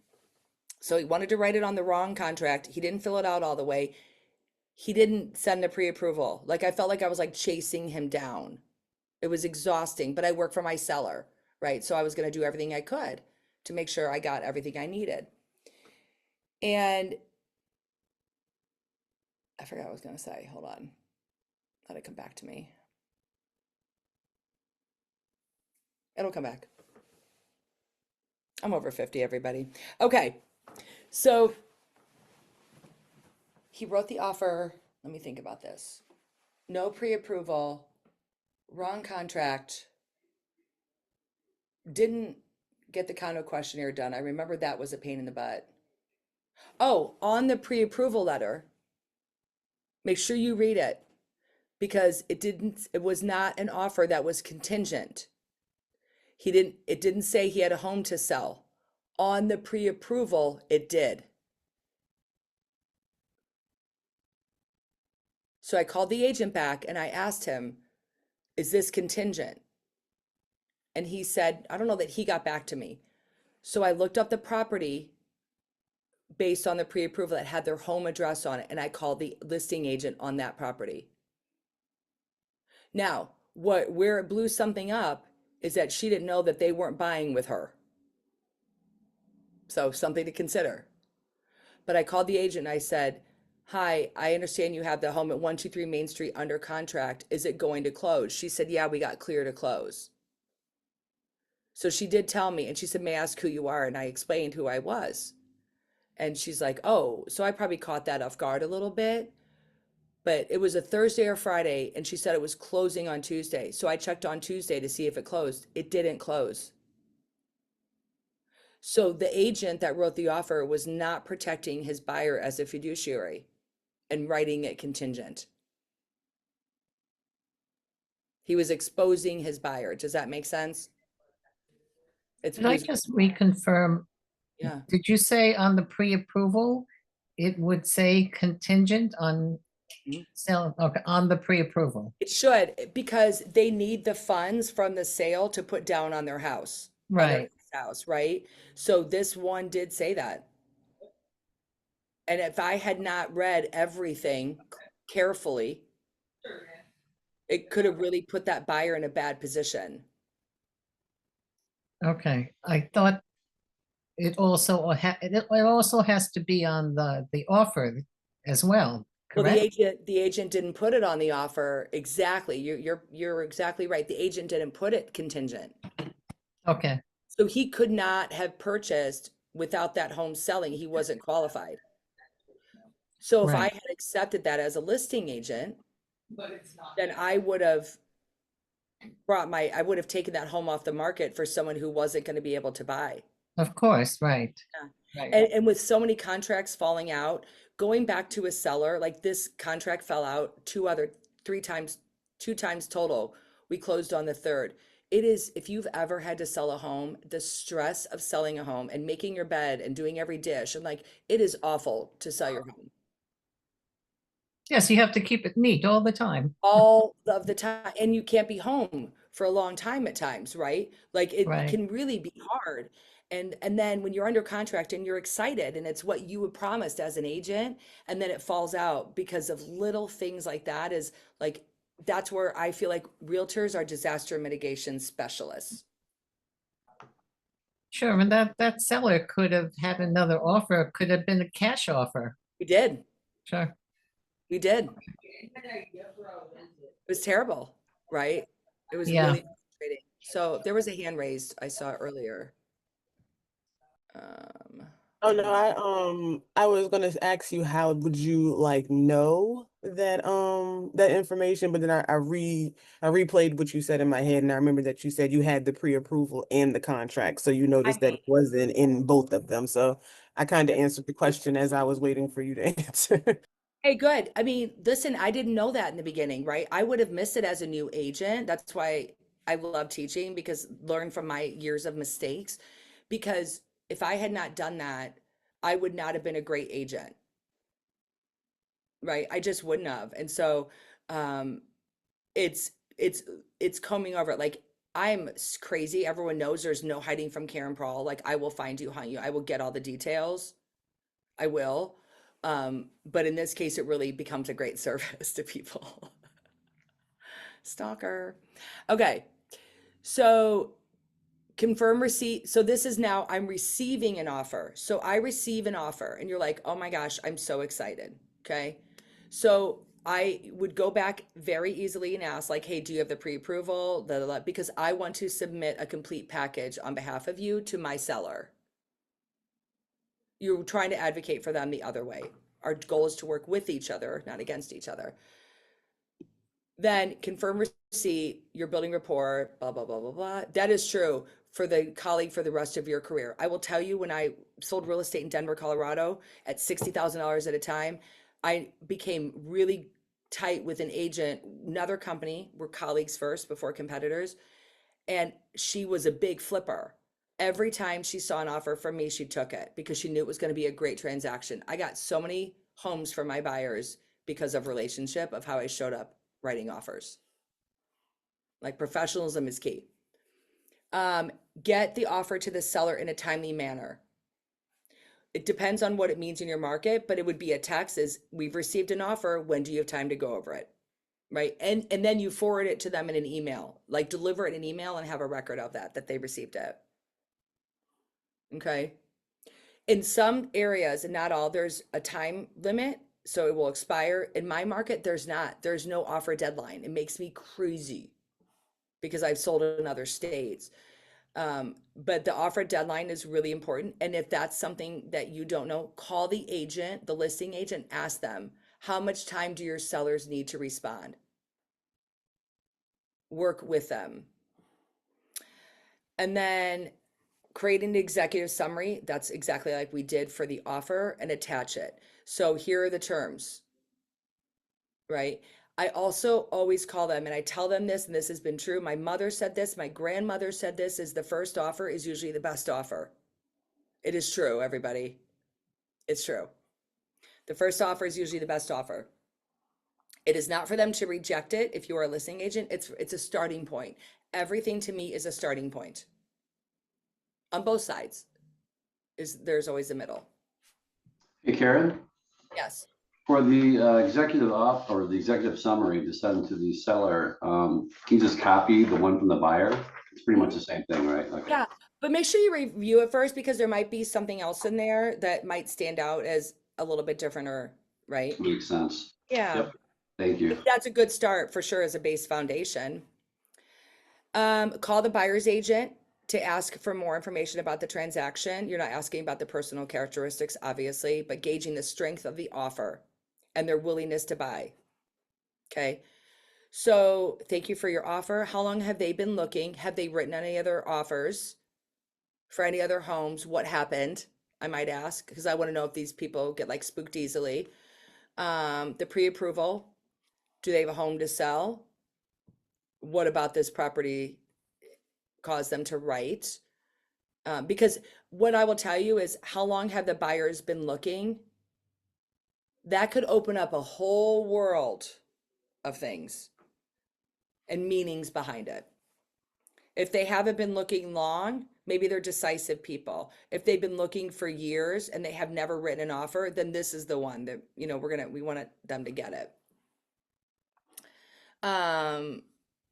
so he wanted to write it on the wrong contract. He didn't fill it out all the way. He didn't send a pre-approval. Like I felt like I was like chasing him down. It was exhausting, but I work for my seller, right? So I was going to do everything I could to make sure I got everything I needed. And I forgot what I was going to say. Hold on. Let it come back to me. It'll come back. I'm over 50, everybody. Okay. So he wrote the offer. Let me think about this. No pre-approval, wrong contract, didn't get the condo questionnaire done. I remember that was a pain in the butt. Oh, on the pre-approval letter, make sure you read it because it was not an offer that was contingent. It didn't say he had a home to sell. On the pre-approval, it did. So I called the agent back and I asked him, is this contingent? And he said, I don't know that he got back to me. So I looked up the property based on the pre-approval that had their home address on it, and I called the listing agent on that property. Now, where it blew something up is that she didn't know that they weren't buying with her. So something to consider. But I called the agent and I said, hi, I understand you have the home at 123 Main Street under contract. Is it going to close? She said, yeah, we got clear to close. So she did tell me, and she said, may I ask who you are? And I explained who I was. And she's like, oh, so I probably caught that off guard a little bit. But it was a Thursday or Friday, and she said it was closing on Tuesday. So I checked on Tuesday to see if it closed. It didn't close. So the agent that wrote the offer was not protecting his buyer as a fiduciary and writing it contingent. He was exposing his buyer. Does that make sense? Could I just reconfirm? Yeah. Did you say on the pre-approval, it would say contingent on sale, okay, on the pre-approval? It should, because they need the funds from the sale to put down on their house. On their Right. house, right? So this one did say that. And if I had not read everything carefully, it could have really put that buyer in a bad position. Okay, I thought it also has to be on the offer as well, Well, correct? the agent didn't put it on the offer. Exactly. You're exactly right. The agent didn't put it contingent. Okay, So he could not have purchased without that home selling. He wasn't qualified. So if I right. had accepted that as a listing agent, then I would have I would have taken that home off the market for someone who wasn't going to be able to buy. Of course, right. Yeah. Right. And with so many contracts falling out, going back to a seller, like this contract fell out two times total. We closed on the third. It is, if you've ever had to sell a home, the stress of selling a home and making your bed and doing every dish, and like, it is awful to sell your home. Yes, you have to keep it neat all the time. All of the time, and you can't be home for a long time at times, right? Like it Right. can really be hard. And then when you're under contract and you're excited and it's what you were promised as an agent, and then it falls out because of little things like that, is like, that's where I feel like realtors are disaster mitigation specialists. Sure, and that seller could have had another offer, could have been a cash offer. We did. Sure. We did. It was terrible, right? It was Yeah. really frustrating. So there was a hand raised I saw earlier. Oh no, I was gonna ask you how would you like know that that information, but then I replayed what you said in my head, and I remember that you said you had the pre-approval and the contract, so you noticed that it wasn't in both of them. So I kind of answered the question as I was waiting for you to answer. Hey, good. I mean, listen, I didn't know that in the beginning, right? I would have missed it as a new agent. That's why I love teaching, because learn from my years of mistakes. Because if I had not done that, I would not have been a great agent, right? I just wouldn't have. And so it's it's combing over it. Like, I'm crazy. Everyone knows there's no hiding from Karen Prawl. Like, I will find you, hunt you. I will get all the details. I will. But in this case, it really becomes a great service to people. Stalker. Okay. So confirm receipt. So this is now, I'm receiving an offer. So I receive an offer and you're like, oh my gosh, I'm so excited. Okay. So I would go back very easily and ask like, hey, do you have the pre-approval? Because I want to submit a complete package on behalf of you to my seller. You're trying to advocate for them the other way. Our goal is to work with each other, not against each other. Then confirm receipt, you're building rapport, blah, blah, blah, blah, blah. That is true for the colleague for the rest of your career. I will tell you, when I sold real estate in Denver, Colorado at $60,000 at a time, I became really tight with an agent, another company, we're colleagues first before competitors. And she was a big flipper. Every time she saw an offer from me, she took it because she knew it was going to be a great transaction. I got so many homes for my buyers because of relationship, of how I showed up writing offers. Like, professionalism is key. Get the offer to the seller in a timely manner. It depends on what it means in your market, but it would be a text is, we've received an offer. When do you have time to go over it? Right. And then you forward it to them in an email, like deliver it in an email and have a record of that they received it. Okay. In some areas, and not all, there's a time limit, so it will expire. In my market, there's no offer deadline. It makes me crazy because I've sold in other states. But the offer deadline is really important. And if that's something that you don't know, call the agent, the listing agent, ask them, how much time do your sellers need to respond? Work with them. And then create an executive summary. That's exactly like we did for the offer, and attach it. So here are the terms, right? I also always call them, and I tell them this, and this has been true. My mother said this, my grandmother said this, is the first offer is usually the best offer. It is true, everybody. It's true. The first offer is usually the best offer. It is not for them to reject it. If you are a listing agent, it's a starting point. Everything to me is a starting point. On both sides, there's always a middle. Hey, Karen, Yes. for the executive or the executive summary to send to the seller, can you just copy the one from the buyer? It's pretty much the same thing, right? Okay. Yeah, but make sure you review it first, because there might be something else in there that might stand out as a little bit different, or right? Makes sense. Yeah. Yep. Thank you. But that's a good start for sure as a base foundation. Call the buyer's agent to ask for more information about the transaction. You're not asking about the personal characteristics, obviously, but gauging the strength of the offer and their willingness to buy. Okay. So thank you for your offer. How long have they been looking? Have they written any other offers for any other homes? What happened? I might ask, because I want to know if these people get like spooked easily. The pre-approval. Do they have a home to sell? What about this property caused them to write? Because what I will tell you is, how long have the buyers been looking? That could open up a whole world of things and meanings behind it. If they haven't been looking long, maybe they're decisive people. If they've been looking for years and they have never written an offer, then this is the one that, we want them to get it.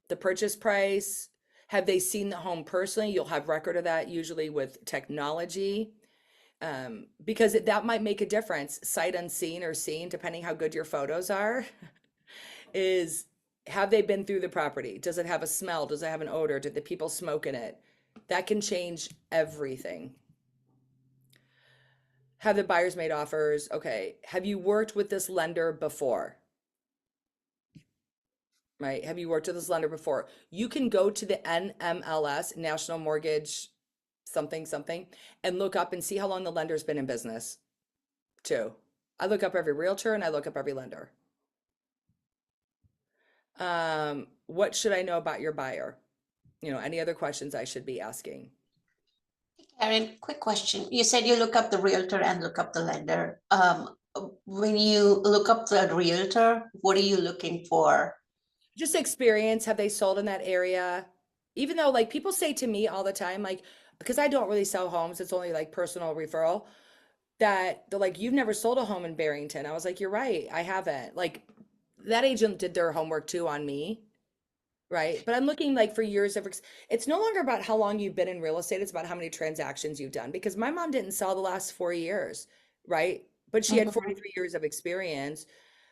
The purchase price, have they seen the home personally? You'll have record of that usually with technology, because that might make a difference. Sight unseen or seen, depending how good your photos are, is, have they been through the property? Does it have a smell? Does it have an odor? Did the people smoke in it? That can change everything. Have the buyers made offers? Okay. Have you worked with this lender before? Right? Have you worked with this lender before? You can go to the NMLS, National Mortgage something, and look up and see how long the lender's been in business too. I look up every realtor and I look up every lender. What should I know about your buyer? Any other questions I should be asking? Karen, quick question. You said you look up the realtor and look up the lender. When you look up the realtor, what are you looking for? Just experience. Have they sold in that area? Even though, like, people say to me all the time, like, because I don't really sell homes, it's only like personal referral, that they're like, you've never sold a home in Barrington. I was like, you're right, I haven't. Like, that agent did their homework too on me. right? But I'm looking like for years of, it's no longer about how long you've been in real estate, it's about how many transactions you've done. Because my mom didn't sell the last 4 years, right? But she had Mhm. 43 years of experience.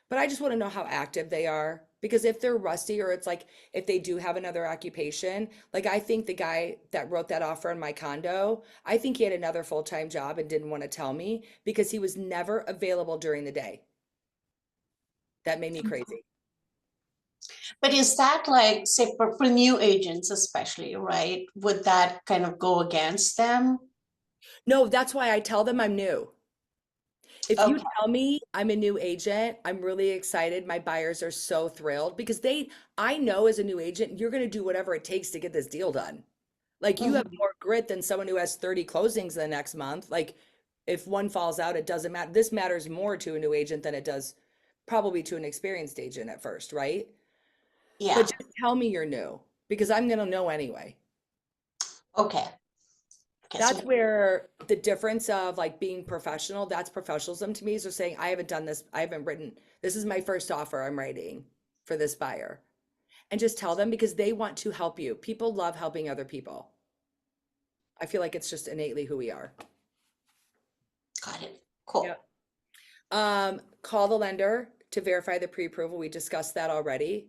But I just want to know how active they are, because if they're rusty, or it's like if they do have another occupation, like I think the guy that wrote that offer on my condo, I think he had another full-time job and didn't want to tell me because he was never available during the day. That made me crazy. But is that like, say, for new agents especially, right? Would that kind of go against them? No, that's why I tell them I'm new. If you Okay. tell me I'm a new agent, I'm really excited. My buyers are so thrilled because I know as a new agent, you're going to do whatever it takes to get this deal done. Like you have Mhm. more grit than someone who has 30 closings the next month. Like if one falls out, it doesn't matter. This matters more to a new agent than it does probably to an experienced agent at first, right? But Yeah. just tell me you're new because I'm going to know anyway. Okay. Okay. That's So where the difference of like being professional, that's professionalism to me, is they're saying, I haven't done this, I haven't written, this is my first offer I'm writing for this buyer. And just tell them because they want to help you. People love helping other people. I feel like it's just innately who we are. got it. Cool. Yep. Call the lender to verify the pre-approval. We discussed that already.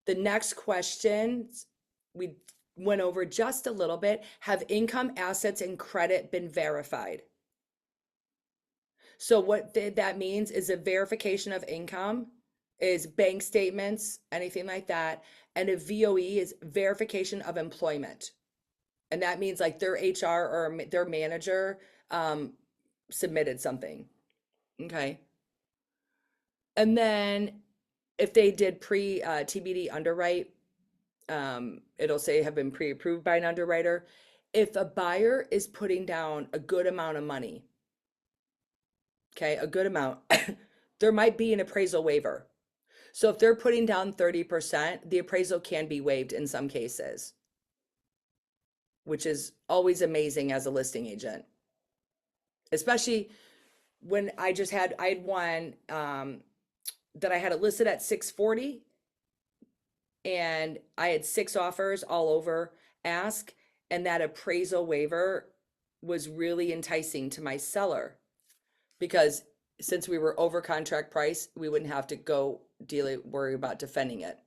The next questions we went over just a little bit. Have income, assets, and credit been verified? So what that means is a verification of income is bank statements, anything like that. And a VOE is verification of employment. And that means like their HR or their manager submitted something. Okay. And then if they did TBD underwrite, it'll say have been pre-approved by an underwriter. If a buyer is putting down a good amount of money, okay, a good amount, there might be an appraisal waiver. So if they're putting down 30%, the appraisal can be waived in some cases, which is always amazing as a listing agent. Especially when I had one that I had it listed at 640 and I had 6 offers all over ask, and that appraisal waiver was really enticing to my seller because since we were over contract price, we wouldn't have to go worry about defending it.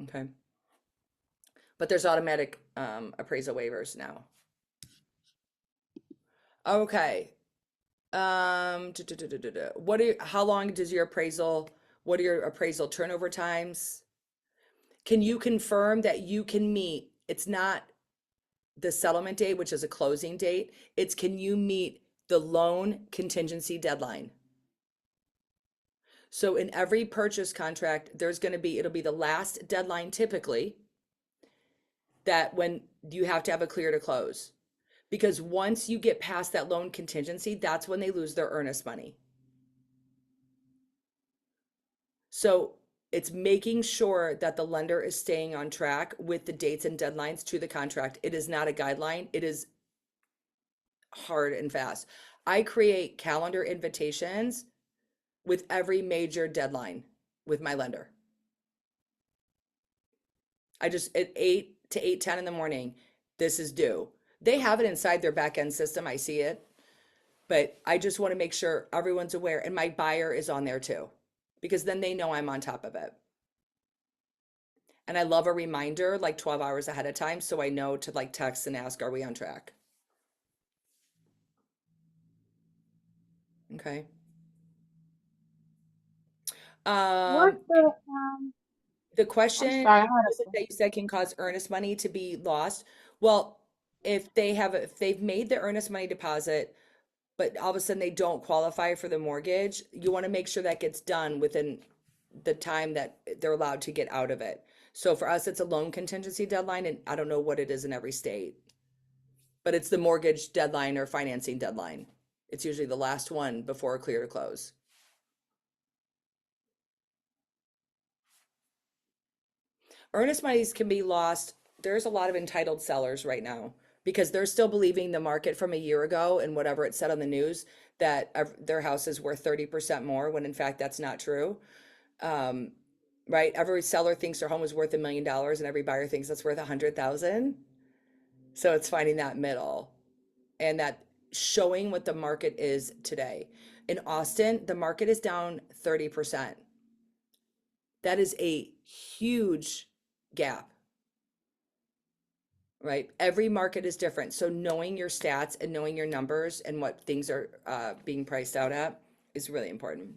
Okay. But there's automatic appraisal waivers now. Okay. How long does your appraisal, what are your appraisal turnover times? Can you confirm that you can meet, it's not the settlement date, which is a closing date, it's can you meet the loan contingency deadline? So in every purchase contract, it'll be the last deadline typically that when you have to have a clear to close. Because once you get past that loan contingency, that's when they lose their earnest money. So it's making sure that the lender is staying on track with the dates and deadlines to the contract. It is not a guideline. It is hard and fast. I create calendar invitations with every major deadline with my lender. I just at 8 to 8:10 in the morning, this is due. They have it inside their back end system. I see it. But I just want to make sure everyone's aware and my buyer is on there too, because then they know I'm on top of it. And I love a reminder like 12 hours ahead of time so I know to like text and ask, are we on track? Okay. What's Um, the I'm question sorry, I had a that you said can cause earnest money to be lost. Well, if they've made the earnest money deposit, but all of a sudden they don't qualify for the mortgage, you want to make sure that gets done within the time that they're allowed to get out of it. So for us, it's a loan contingency deadline, and I don't know what it is in every state, but it's the mortgage deadline or financing deadline. It's usually the last one before a clear to close. Earnest monies can be lost. There's a lot of entitled sellers right now because they're still believing the market from a year ago and whatever it said on the news that their house is worth 30% more when in fact that's not true. right? Every seller thinks their home is worth $1 million and every buyer thinks it's worth 100,000. So it's finding that middle and that showing what the market is today. In Austin, the market is down 30%. That is a huge gap, right? Every market is different. So knowing your stats and knowing your numbers and what things are being priced out at is really important.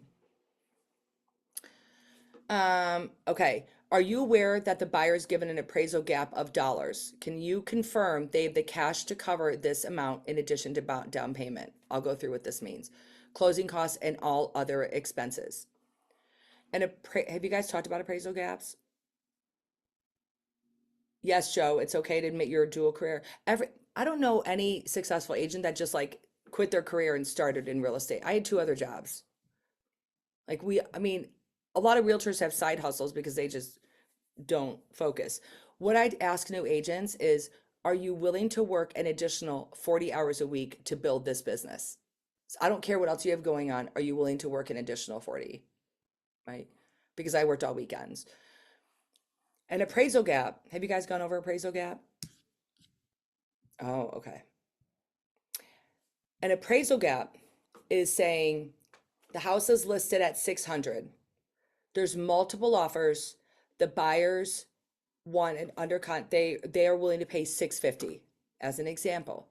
Okay. Are you aware that the buyer is given an appraisal gap of dollars? Can you confirm they have the cash to cover this amount in addition to down payment? I'll go through what this means. Closing costs and all other expenses. And have you guys talked about appraisal gaps? Yes, Joe, it's okay to admit you're a dual career. I don't know any successful agent that just like quit their career and started in real estate. I had 2 other jobs. Like I mean, a lot of realtors have side hustles because they just don't focus. What I'd ask new agents is, are you willing to work an additional 40 hours a week to build this business? So I don't care what else you have going on. Are you willing to work an additional 40? Right? Because I worked all weekends. An appraisal gap. Have you guys gone over appraisal gap? Oh, okay. An appraisal gap is saying the house is listed at 600. There's multiple offers. The buyers want an undercut. They are willing to pay 650 as an example.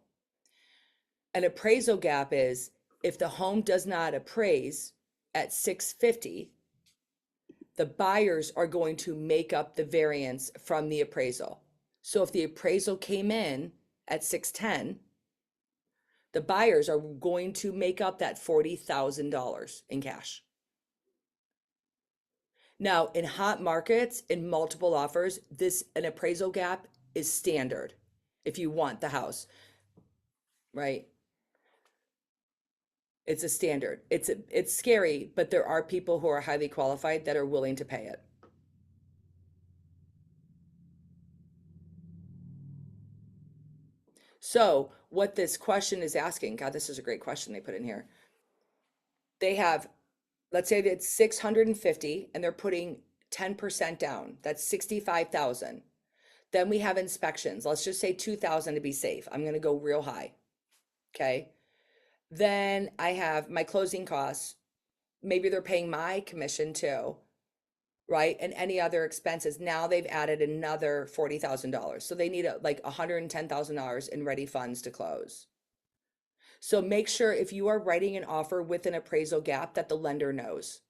An appraisal gap is if the home does not appraise at 650, the buyers are going to make up the variance from the appraisal. So if the appraisal came in at 610, the buyers are going to make up that $40,000 in cash. Now, in hot markets, in multiple offers, an appraisal gap is standard if you want the house, right? It's a standard. It's scary, but there are people who are highly qualified that are willing to pay it. So what this question is asking, God, this is a great question they put in here. They have, let's say that it's 650 and they're putting 10% down. That's 65,000. Then we have inspections. Let's just say 2,000 to be safe. I'm going to go real high. Okay. Then I have my closing costs. Maybe they're paying my commission too, right? And any other expenses. Now they've added another $40,000. So they need like $110,000 in ready funds to close. So make sure if you are writing an offer with an appraisal gap that the lender knows.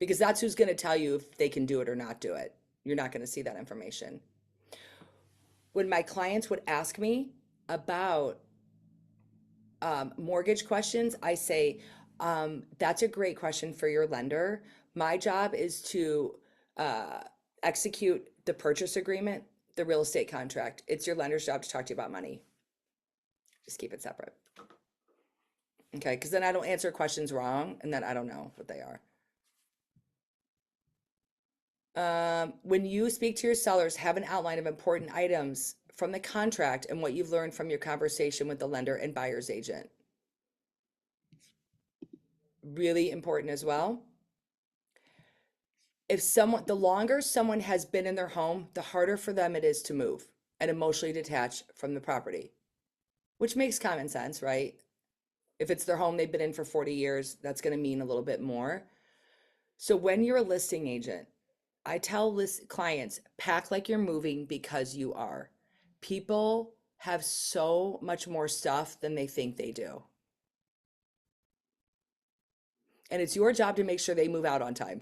Because that's who's going to tell you if they can do it or not do it. You're not going to see that information. When my clients would ask me about mortgage questions, I say, that's a great question for your lender. My job is to execute the purchase agreement, the real estate contract. It's your lender's job to talk to you about money. Just keep it separate. Okay, because then I don't answer questions wrong and then I don't know what they are. When you speak to your sellers, have an outline of important items from the contract and what you've learned from your conversation with the lender and buyer's agent. Really important as well. The longer someone has been in their home, the harder for them it is to move and emotionally detach from the property, which makes common sense, right? If it's their home they've been in for 40 years, that's going to mean a little bit more. So when you're a listing agent, I tell clients, pack like you're moving because you are. People have so much more stuff than they think they do. And it's your job to make sure they move out on time.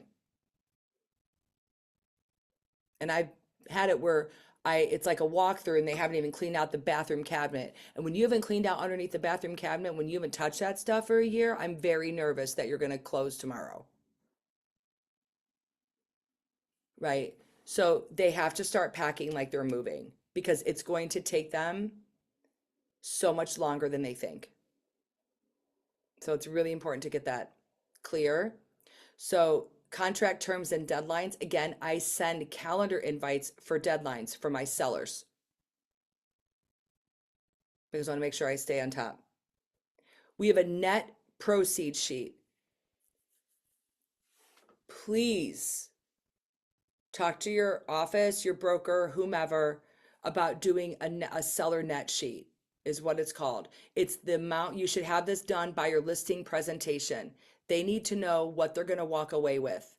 And I've had it where it's like a walkthrough and they haven't even cleaned out the bathroom cabinet. And when you haven't cleaned out underneath the bathroom cabinet, when you haven't touched that stuff for a year, I'm very nervous that you're going to close tomorrow. Right? So they have to start packing like they're moving because it's going to take them so much longer than they think. So it's really important to get that clear. So contract terms and deadlines, again, I send calendar invites for deadlines for my sellers because I want to make sure I stay on top. We have a net proceeds sheet. Please Talk to your office, your broker, whomever, about doing a seller net sheet is what it's called. It's the amount, you should have this done by your listing presentation. They need to know what they're going to walk away with.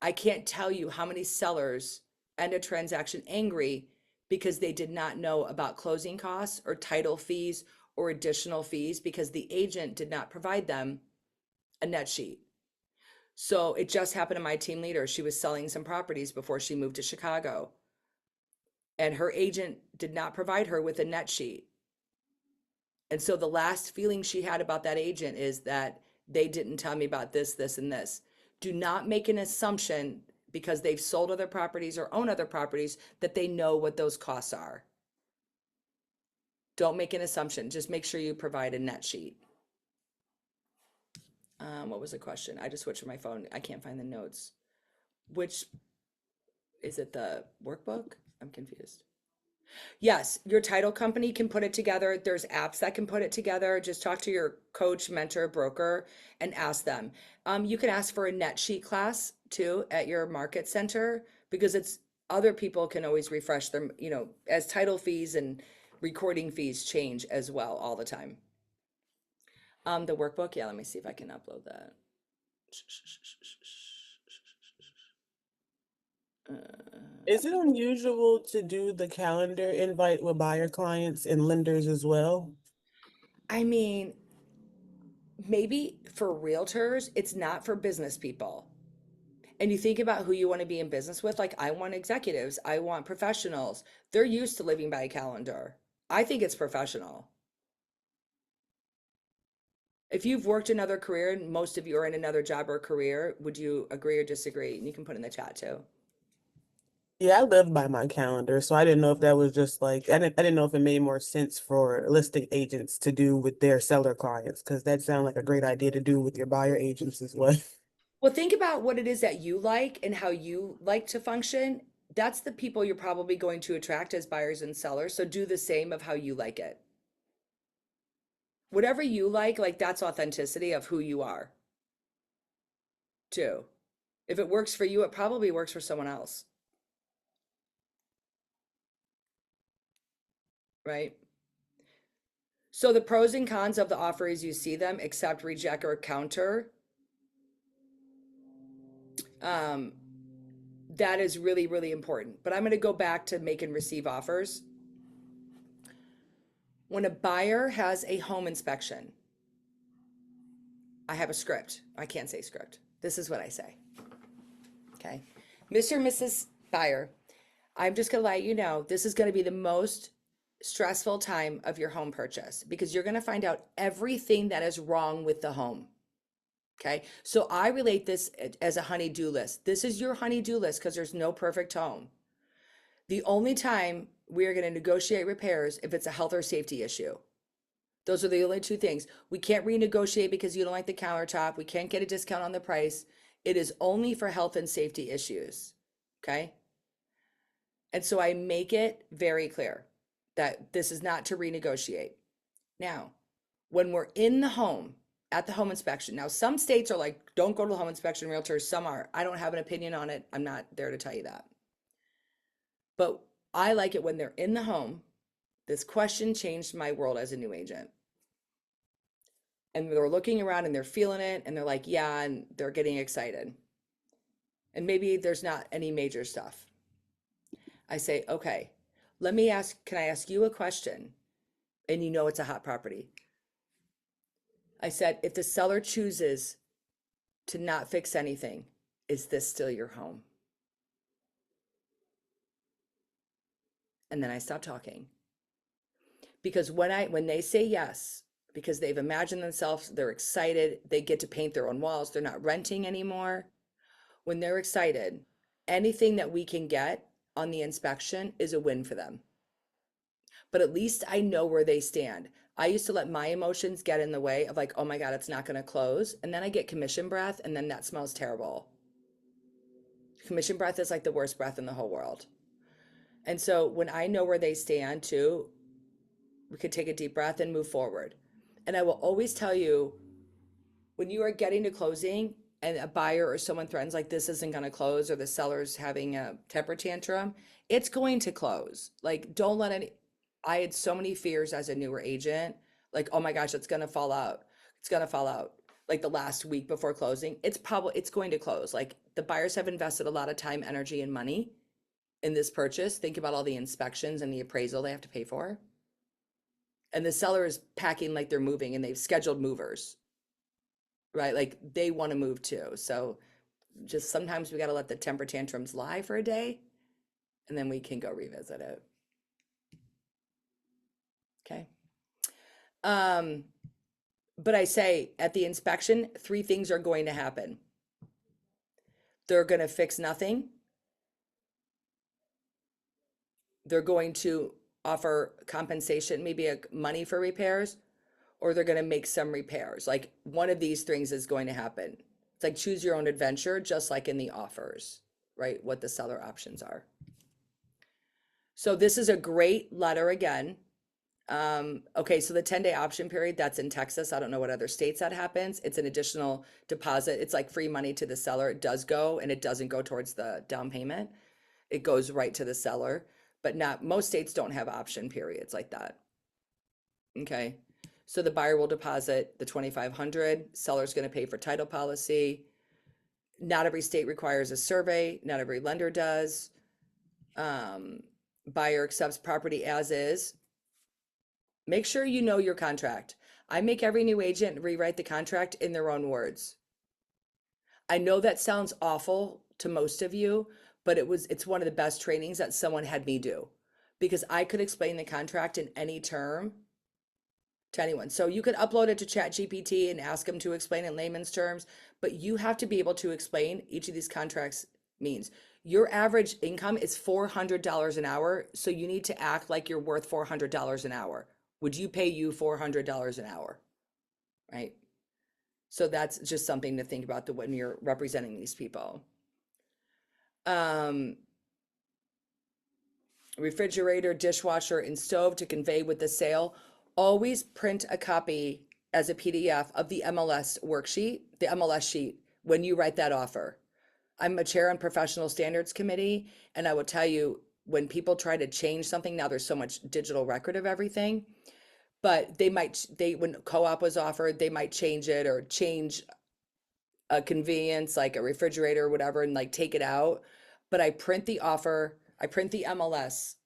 I can't tell you how many sellers end a transaction angry because they did not know about closing costs or title fees or additional fees because the agent did not provide them a net sheet. So it just happened to my team leader. She was selling some properties before she moved to Chicago, and her agent did not provide her with a net sheet. And so the last feeling she had about that agent is that they didn't tell me about this, this, and this. Do not make an assumption because they've sold other properties or own other properties that they know what those costs are. Don't make an assumption. Just make sure you provide a net sheet. What was the question? I just switched from my phone. I can't find the notes. Which, is it the workbook? I'm confused. Yes, your title company can put it together. There's apps that can put it together. Just talk to your coach, mentor, broker, and ask them. You can ask for a net sheet class too at your market center because it's other people can always refresh them, you know, as title fees and recording fees change as well all the time. The workbook, yeah, let me see if I can upload that. Is it unusual to do the calendar invite with buyer clients and lenders as well? I mean, maybe for realtors, it's not for business people. And you think about who you want to be in business with. Like, I want executives, I want professionals. They're used to living by a calendar. I think it's professional. If you've worked another career and most of you are in another job or career, would you agree or disagree? And you can put in the chat too. Yeah, I live by my calendar, so I didn't know if that was just like I didn't know if it made more sense for listing agents to do with their seller clients, because that sounds like a great idea to do with your buyer agents as well. Well, think about what it is that you like and how you like to function. That's the people you're probably going to attract as buyers and sellers. So do the same of how you like it. Whatever you like that's authenticity of who you are too. If it works for you, it probably works for someone else. Right? So the pros and cons of the offer as you see them, accept, reject, or counter. That is really, really important. But I'm going to go back to make and receive offers. When a buyer has a home inspection, I have a script. I can't say script. This is what I say. Okay. Mr. and Mrs. Buyer, I'm just going to let you know this is going to be the most stressful time of your home purchase because you're going to find out everything that is wrong with the home. Okay. So I relate this as a honey-do list. This is your honey-do list because there's no perfect home. The only time we are going to negotiate repairs if it's a health or safety issue. Those are the only two things. We can't renegotiate because you don't like the countertop. We can't get a discount on the price. It is only for health and safety issues. Okay. And so I make it very clear that this is not to renegotiate. Now, when we're in the home, at the home inspection, now some states are like, don't go to the home inspection, realtors. Some are. I don't have an opinion on it. I'm not there to tell you that. But I like it when they're in the home. This question changed my world as a new agent. And they're looking around and they're feeling it and they're like, yeah, and they're getting excited. And maybe there's not any major stuff. I say, okay, can I ask you a question? And you know it's a hot property. I said, if the seller chooses to not fix anything, is this still your home? And then I stop talking. Because when they say yes, because they've imagined themselves, they're excited, they get to paint their own walls, they're not renting anymore. When they're excited, anything that we can get on the inspection is a win for them. But at least I know where they stand. I used to let my emotions get in the way of like, oh my God, it's not going to close. And then I get commission breath, and then that smells terrible. Commission breath is like the worst breath in the whole world. And so when I know where they stand too, we could take a deep breath and move forward. And I will always tell you, when you are getting to closing and a buyer or someone threatens like this isn't going to close or the seller's having a temper tantrum, it's going to close. Like, don't let any, I had so many fears as a newer agent, like, oh my gosh, it's going to fall out. It's going to fall out. Like the last week before closing, it's going to close. Like the buyers have invested a lot of time, energy, and money in this purchase. Think about all the inspections and the appraisal they have to pay for. And the seller is packing like they're moving and they've scheduled movers, right? Like they want to move too. So just sometimes we got to let the temper tantrums lie for a day and then we can go revisit it. Okay. But I say at the inspection, 3 things are going to happen. They're going to fix nothing. They're going to offer compensation, maybe money for repairs, or they're going to make some repairs. Like one of these things is going to happen. It's like choose your own adventure, just like in the offers, right? What the seller options are. So this is a great letter again. Okay, so the 10-day option period, that's in Texas. I don't know what other states that happens. It's an additional deposit. It's like free money to the seller. It does go, and it doesn't go towards the down payment. It goes right to the seller, but not most states don't have option periods like that. Okay, so the buyer will deposit the $2,500. Seller's going to pay for title policy. Not every state requires a survey. Not every lender does. Buyer accepts property as is. Make sure you know your contract. I make every new agent rewrite the contract in their own words. I know that sounds awful to most of you, but it's one of the best trainings that someone had me do because I could explain the contract in any term to anyone. So you could upload it to ChatGPT and ask them to explain in layman's terms, but you have to be able to explain each of these contracts means. Your average income is $400 an hour, so you need to act like you're worth $400 an hour. Would you pay you $400 an hour? Right? So that's just something to think about when you're representing these people. Refrigerator, dishwasher, and stove to convey with the sale. Always print a copy as a PDF of the MLS worksheet, the MLS sheet, when you write that offer. I'm a chair on professional standards committee, and I will tell you, when people try to change something, now there's so much digital record of everything, but when co-op was offered, they might change it or change a convenience like a refrigerator or whatever and like take it out. But I print the offer, I print the MLS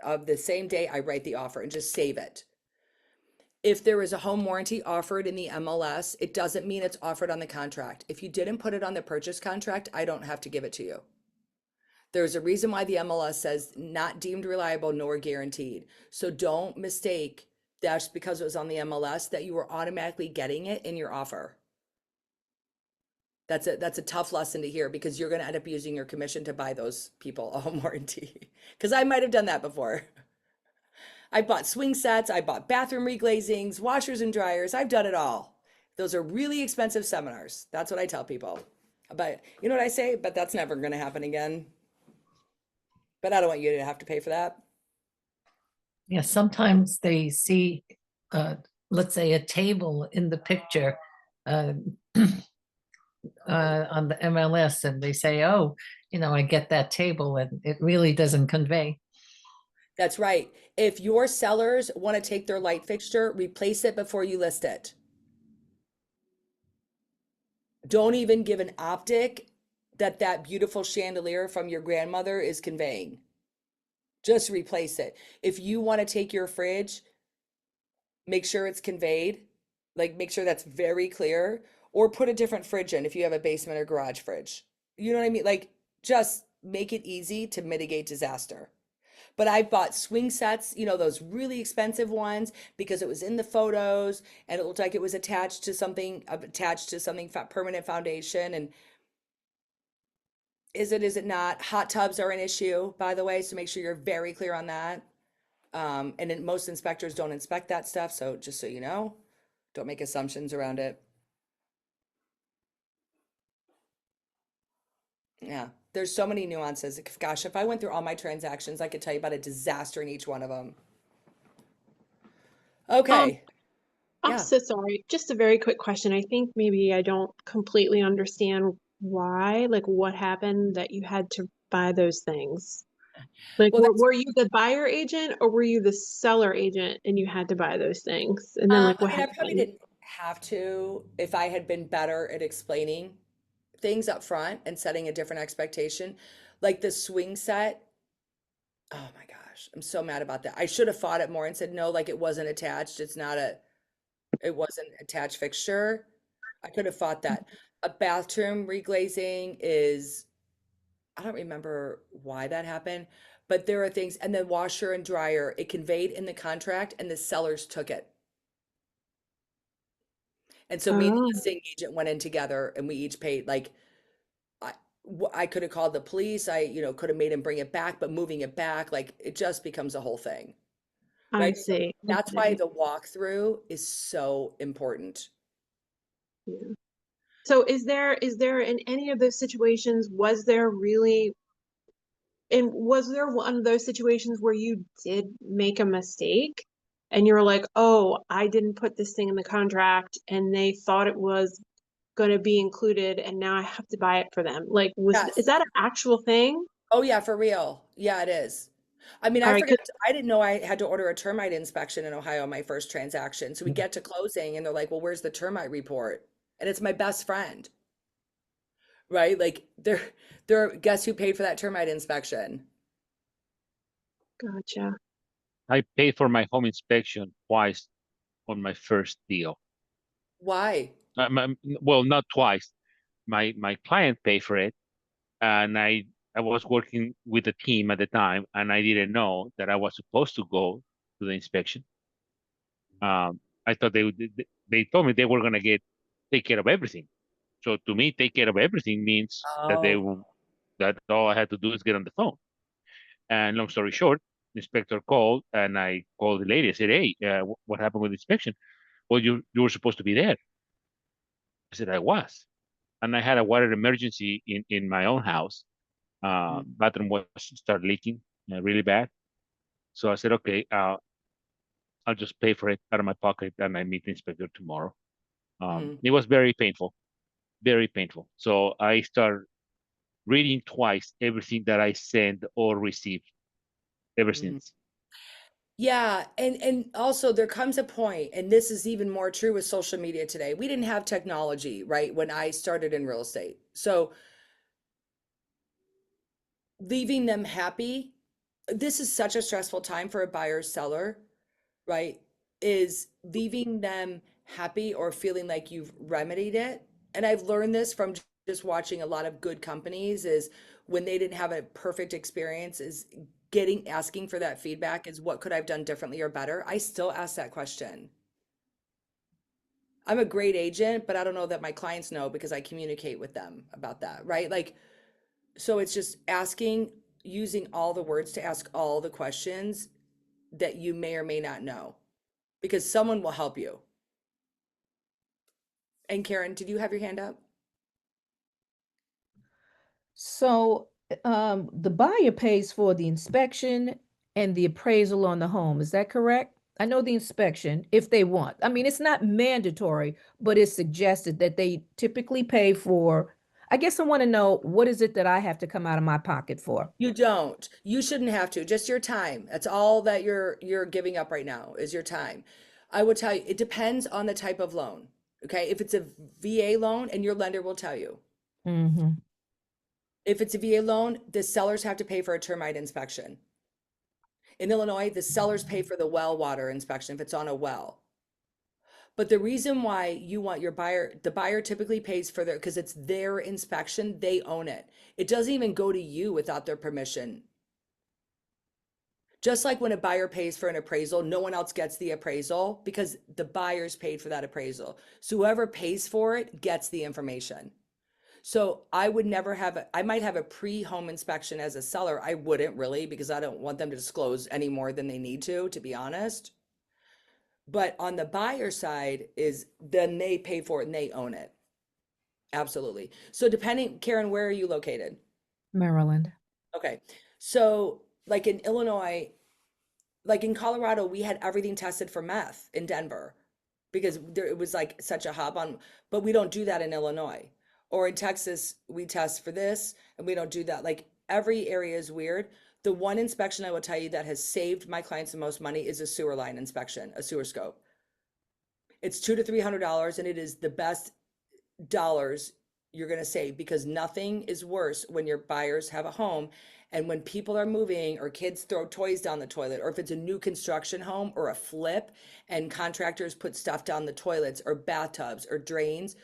of the same day I write the offer and just save it. If there is a home warranty offered in the MLS, it doesn't mean it's offered on the contract. If you didn't put it on the purchase contract, I don't have to give it to you. There's a reason why the MLS says not deemed reliable nor guaranteed. So don't mistake that's because it was on the MLS that you were automatically getting it in your offer. That's a tough lesson to hear because you're going to end up using your commission to buy those people a home warranty. Because I might have done that before. I bought swing sets, I bought bathroom reglazings, washers and dryers. I've done it all. Those are really expensive seminars. That's what I tell people. But you know what I say? But that's never going to happen again. But I don't want you to have to pay for that. Yeah, sometimes they see, let's say, a table in the picture on the MLS, and they say, oh, I get that table, and it really doesn't convey. That's right. If your sellers want to take their light fixture, replace it before you list it. Don't even give an optic that beautiful chandelier from your grandmother is conveying. Just replace it. If you want to take your fridge, make sure it's conveyed, like make sure that's very clear, or put a different fridge in if you have a basement or garage fridge. You know what I mean? Like just make it easy to mitigate disaster. But I bought swing sets, those really expensive ones because it was in the photos and it looked like it was attached to something permanent foundation. And is it not? Hot tubs are an issue, by the way, so make sure you're very clear on that. And most inspectors don't inspect that stuff, so just so you know, don't make assumptions around it. Yeah, there's so many nuances. Gosh, if I went through all my transactions, I could tell you about a disaster in each one of them. Okay. I'm Yeah. so sorry. Just a very quick question. I think maybe I don't completely understand why, like what happened that you had to buy those things. Like, Well, that's, were you the buyer agent or were you the seller agent and you had to buy those things? And then like I what mean, I probably happened? didn't have to if I had been better at explaining things up front and setting a different expectation. Like the swing set. Oh my gosh, I'm so mad about that. I should have fought it more and said, no, like it wasn't attached. It wasn't attached fixture. I could have fought that. A bathroom reglazing is, I don't remember why that happened, but there are things, and then washer and dryer, it conveyed in the contract and the sellers took it. And so me and the Oh, listing agent went in together and we each paid like, I, I could have called the police. Could have made him bring it back, but moving it back, like it just becomes a whole thing. I Right? So see. that's why Okay. the walkthrough is so important. Yeah. So is there in any of those situations, was there one of those situations where you did make a mistake and you're like, oh, I didn't put this thing in the contract and they thought it was going to be included and now I have to buy it for them? Like, is Yes. that an actual thing? Oh yeah, for real. Yeah, it is. I mean, All I right, forgot, I didn't know I had to order a termite inspection in Ohio on my first transaction. So we get to closing and they're like, well, where's the termite report? And it's my best friend, right? Like guess who paid for that termite inspection? gotcha. I paid for my home inspection twice on my first deal. Why? Well, not twice. My client paid for it, and I was working with a team at the time, and I didn't know that I was supposed to go to the inspection. I thought they told me they were gonna take care of everything. So to me, take care of everything means that Oh. that all I had to do is get on the phone. And long story short, the inspector called, and I called the lady. I said, "Hey, what happened with the inspection?" Well, you were supposed to be there. I said, "I was," and I had a water emergency in my own house. Bathroom was started leaking really bad. So I said, "Okay, I'll just pay for it out of my pocket, and I meet the inspector tomorrow." Mhm. It was very painful, very painful. So I started reading twice everything that I sent or received ever Mhm. since. Yeah, and also there comes a point, and this is even more true with social media today. We didn't have technology, right, when I started in real estate. So leaving them happy, this is such a stressful time for a buyer seller, right? Is leaving them happy or feeling like you've remedied it. And I've learned this from just watching a lot of good companies is when they didn't have a perfect experience is asking for that feedback is what could I've done differently or better? I still ask that question. I'm a great agent, but I don't know that my clients know because I communicate with them about that, right? Like, so it's just asking, using all the words to ask all the questions that you may or may not know because someone will help you. And Karen, did you have your hand up? So, the buyer pays for the inspection and the appraisal on the home. Is that correct? I know the inspection if they want. I mean, it's not mandatory, but it's suggested that they typically pay for. I guess I want to know what is it that I have to come out of my pocket for? You don't. You shouldn't have to. Just your time. That's all that you're giving up right now is your time. I will tell you, it depends on the type of loan. Okay? If it's a VA loan, and your lender will tell you. Mm-hmm. If it's a VA loan, the sellers have to pay for a termite inspection. In Illinois, the sellers pay for the well water inspection if it's on a well. But the reason why you want the buyer typically pays for because it's their inspection, they own it. It doesn't even go to you without their permission. Just like when a buyer pays for an appraisal, no one else gets the appraisal because the buyer's paid for that appraisal. So whoever pays for it gets the information. So I would never I might have a pre-home inspection as a seller. I wouldn't really because I don't want them to disclose any more than they need to be honest. But on the buyer side is then they pay for it and they own it. Absolutely. So depending, Karen, where are you located? Maryland. Okay. So like in Illinois, like in Colorado, we had everything tested for meth in Denver. because it was like such a hub on, but we don't do that in Illinois. Or in Texas, we test for this and we don't do that. Like every area is weird. The one inspection I will tell you that has saved my clients the most money is a sewer line inspection, a sewer scope. It's $200 to $300 and it is the best dollars you're going to save, because nothing is worse when your buyers have a home and when people are moving or kids throw toys down the toilet, or if it's a new construction home or a flip and contractors put stuff down the toilets or bathtubs or drains.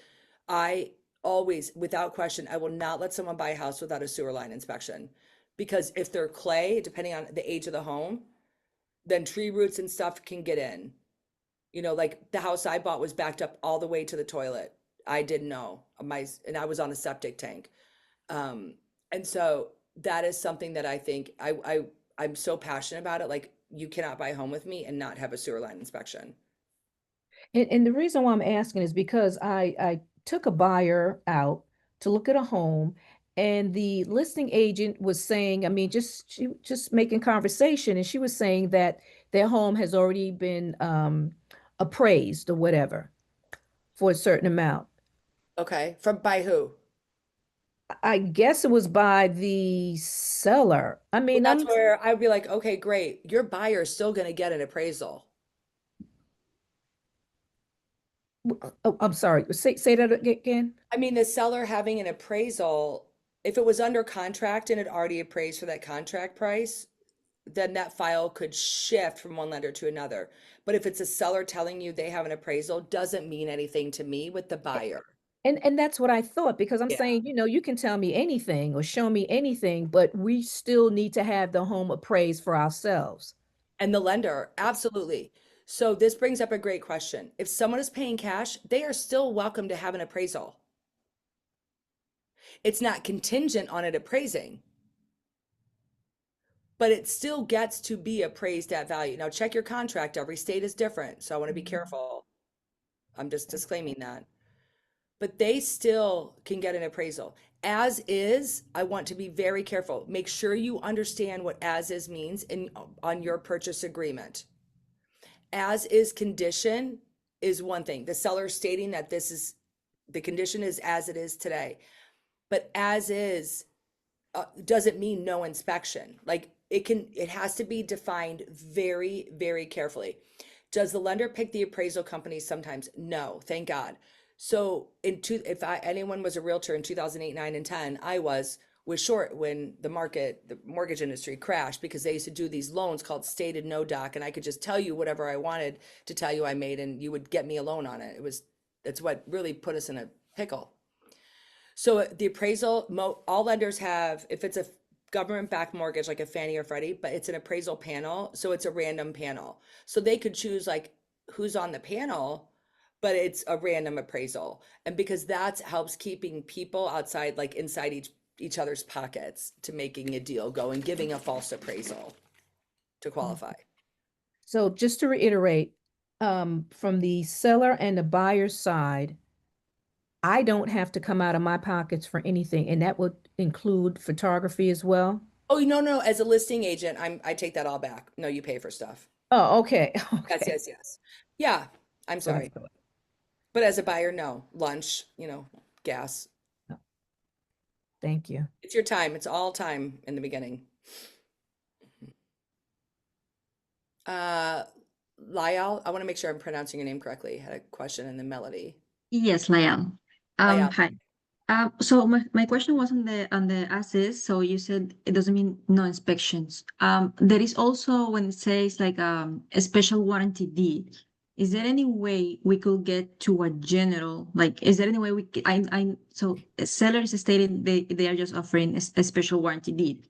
I always, without question, I will not let someone buy a house without a sewer line inspection, because if they're clay, depending on the age of the home, then tree roots and stuff can get in. You know, like the house I bought was backed up all the way to the toilet. I didn't know and I was on a septic tank. And so that is something that I think I'm so passionate about it. Like you cannot buy a home with me and not have a sewer line inspection. And the reason why I'm asking is because I took a buyer out to look at a home, and the listing agent was saying, I mean, she just making conversation, and she was saying that their home has already been appraised or whatever for a certain amount. Okay. By who? I guess it was by the seller. I Well, mean, that's where I'd be like, okay, great. Your buyer is still going to get an appraisal. I'm sorry. Say that again. I mean, the seller having an appraisal, if it was under contract and it already appraised for that contract price, then that file could shift from one lender to another. But if it's a seller telling you they have an appraisal, doesn't mean anything to me with the buyer. And that's what I thought, because I'm Yeah. saying, you can tell me anything or show me anything, but we still need to have the home appraised for ourselves. And the lender, absolutely. So this brings up a great question. If someone is paying cash, they are still welcome to have an appraisal. It's not contingent on it appraising, but it still gets to be appraised at value. Now check your contract. Every state is different, so I want to be careful. I'm just disclaiming that. But they still can get an appraisal. As is, I want to be very careful. Make sure you understand what as is means on your purchase agreement. As is condition is one thing. The seller stating that the condition is as it is today. But as is doesn't mean no inspection. Like it has to be defined very, very carefully. Does the lender pick the appraisal company sometimes? No, thank God. So if anyone was a realtor in 2008, 9, and 10, I was short when the mortgage industry crashed, because they used to do these loans called stated no doc, and I could just tell you whatever I wanted to tell you I made, and you would get me a loan on it. That's what really put us in a pickle. So the appraisal, all lenders have, if it's a government-backed mortgage like a Fannie or Freddie, but it's an appraisal panel, so it's a random panel. So they could choose like who's on the panel, but it's a random appraisal. And because that helps keeping people outside, like inside each other's pockets, to making a deal go and giving a false appraisal to qualify. So just to reiterate, from the seller and the buyer's side, I don't have to come out of my pockets for anything, and that would include photography as well. Oh, no. As a listing agent, I take that all back. No, you pay for stuff. Oh, okay. Okay. Yes. Yeah, I'm sorry. But as a buyer, no. Lunch, gas. Thank you. It's your time. It's all time in the beginning. Lyall, I want to make sure I'm pronouncing your name correctly. I had a question in the melody. Yes, Lyall. Lyall. Hi. So my question was on the assets. So you said it doesn't mean no inspections. There is also when it says like a special warranty deed. Is there any way we could get to a general, like, is there any way so sellers stating they are just offering a special warranty deed.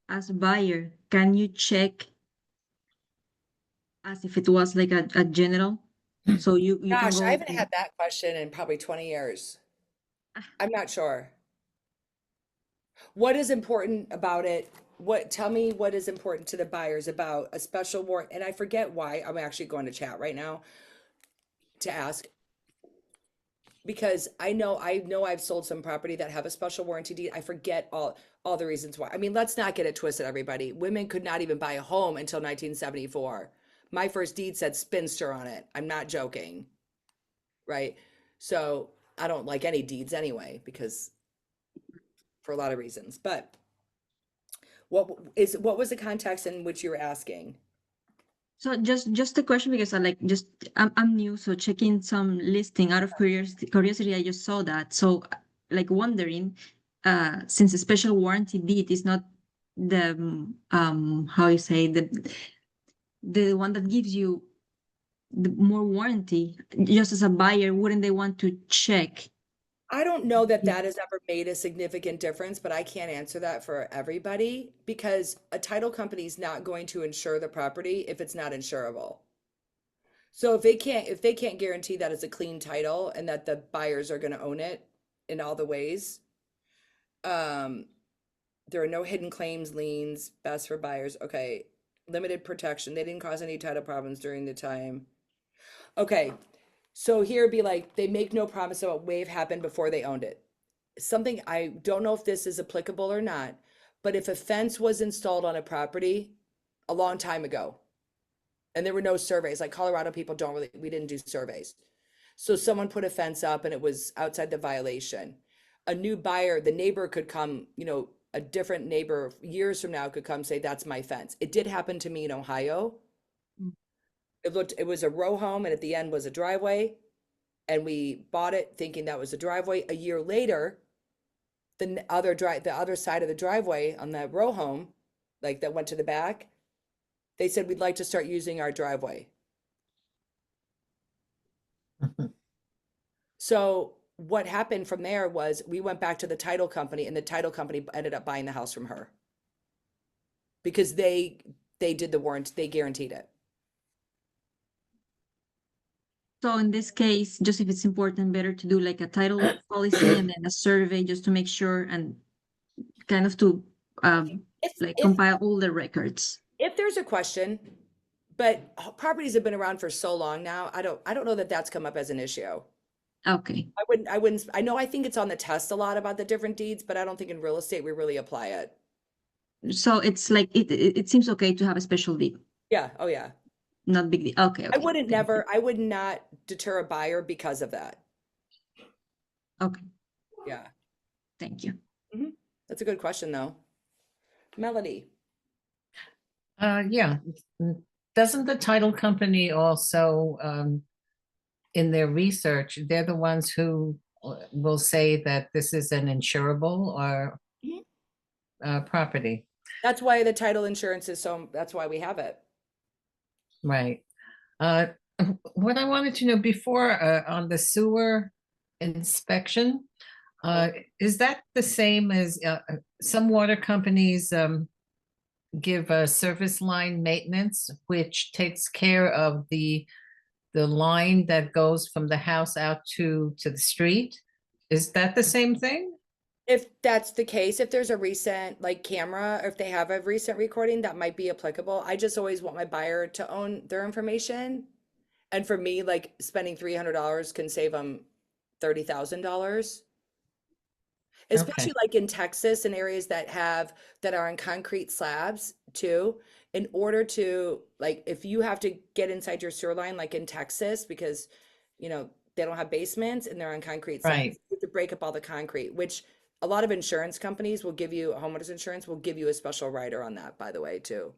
As a buyer, can you check as if it was like a general? So you can Gosh, go I haven't had that question in probably 20 years. I'm not sure. What is important about it? Tell me what is important to the buyers about a special warrant. And I forget why. I'm actually going to chat right now to ask, because I know I've sold some property that have a special warranty deed. I forget all the reasons why. I mean, let's not get it twisted, everybody. Women could not even buy a home until 1974. My first deed said spinster on it. I'm not joking. right? So I don't like any deeds anyway, because for a lot of reasons. But what was the context in which you were asking? So just a question because I'm new, so checking some listing out of curiosity, I just saw that. So like wondering, since a special warranty deed is not the how you say the one that gives you the more warranty, just as a buyer, wouldn't they want to check? I don't know that that has ever made a significant difference, but I can't answer that for everybody because a title company is not going to insure the property if it's not insurable. So if they can't guarantee that it's a clean title and that the buyers are going to own it in all the ways, there are no hidden claims, liens, best for buyers. Okay, limited protection. They didn't cause any title problems during the time. Okay, so here it'd be like they make no promise about what may have happened before they owned it. Something I don't know if this is applicable or not, but if a fence was installed on a property a long time ago and there were no surveys, like Colorado people don't really, we didn't do surveys. So someone put a fence up and it was outside the violation. A new buyer, the neighbor could come, a different neighbor years from now could come say, that's my fence. It did happen to me in Ohio. It was a row home and at the end was a driveway. And we bought it thinking that was a driveway. A year later, the other side of the driveway on that row home, like that went to the back, they said, we'd like to start using our driveway. So what happened from there was we went back to the title company and the title company ended up buying the house from her because they did the warrant, they guaranteed it. So in this case, just if it's important, better to do like a title policy and then a survey just to make sure and kind of to like compile all the records. If there's a question, but properties have been around for so long now, I don't know that that's come up as an issue. Okay. I think it's on the test a lot about the different deeds, but I don't think in real estate we really apply it. So it's like it seems okay to have a special deed. Yeah. Oh yeah. Not big deal. Okay. I would not deter a buyer because of that. Okay. Yeah. Thank you. That's a good question though. Melody. Yeah. Doesn't the title company also, in their research, they're the ones who will say that this is an insurable or property? That's why the title insurance is that's why we have it. Right. What I wanted to know before on the sewer inspection, is that the same as some water companies give a service line maintenance, which takes care of the line that goes from the house out to the street? Is that the same thing? If that's the case, if there's a recent like camera, or if they have a recent recording, that might be applicable. I just always want my buyer to own their information. And for me, like spending $300 can save them $30,000. Especially like in Texas and areas that are on concrete slabs too. In order to like, if you have to get inside your sewer line, like in Texas, because they don't have basements and they're on concrete slabs, Right. you have to break up all the concrete, which a lot of insurance companies will give you, homeowners insurance will give you a special rider on that, by the way, too.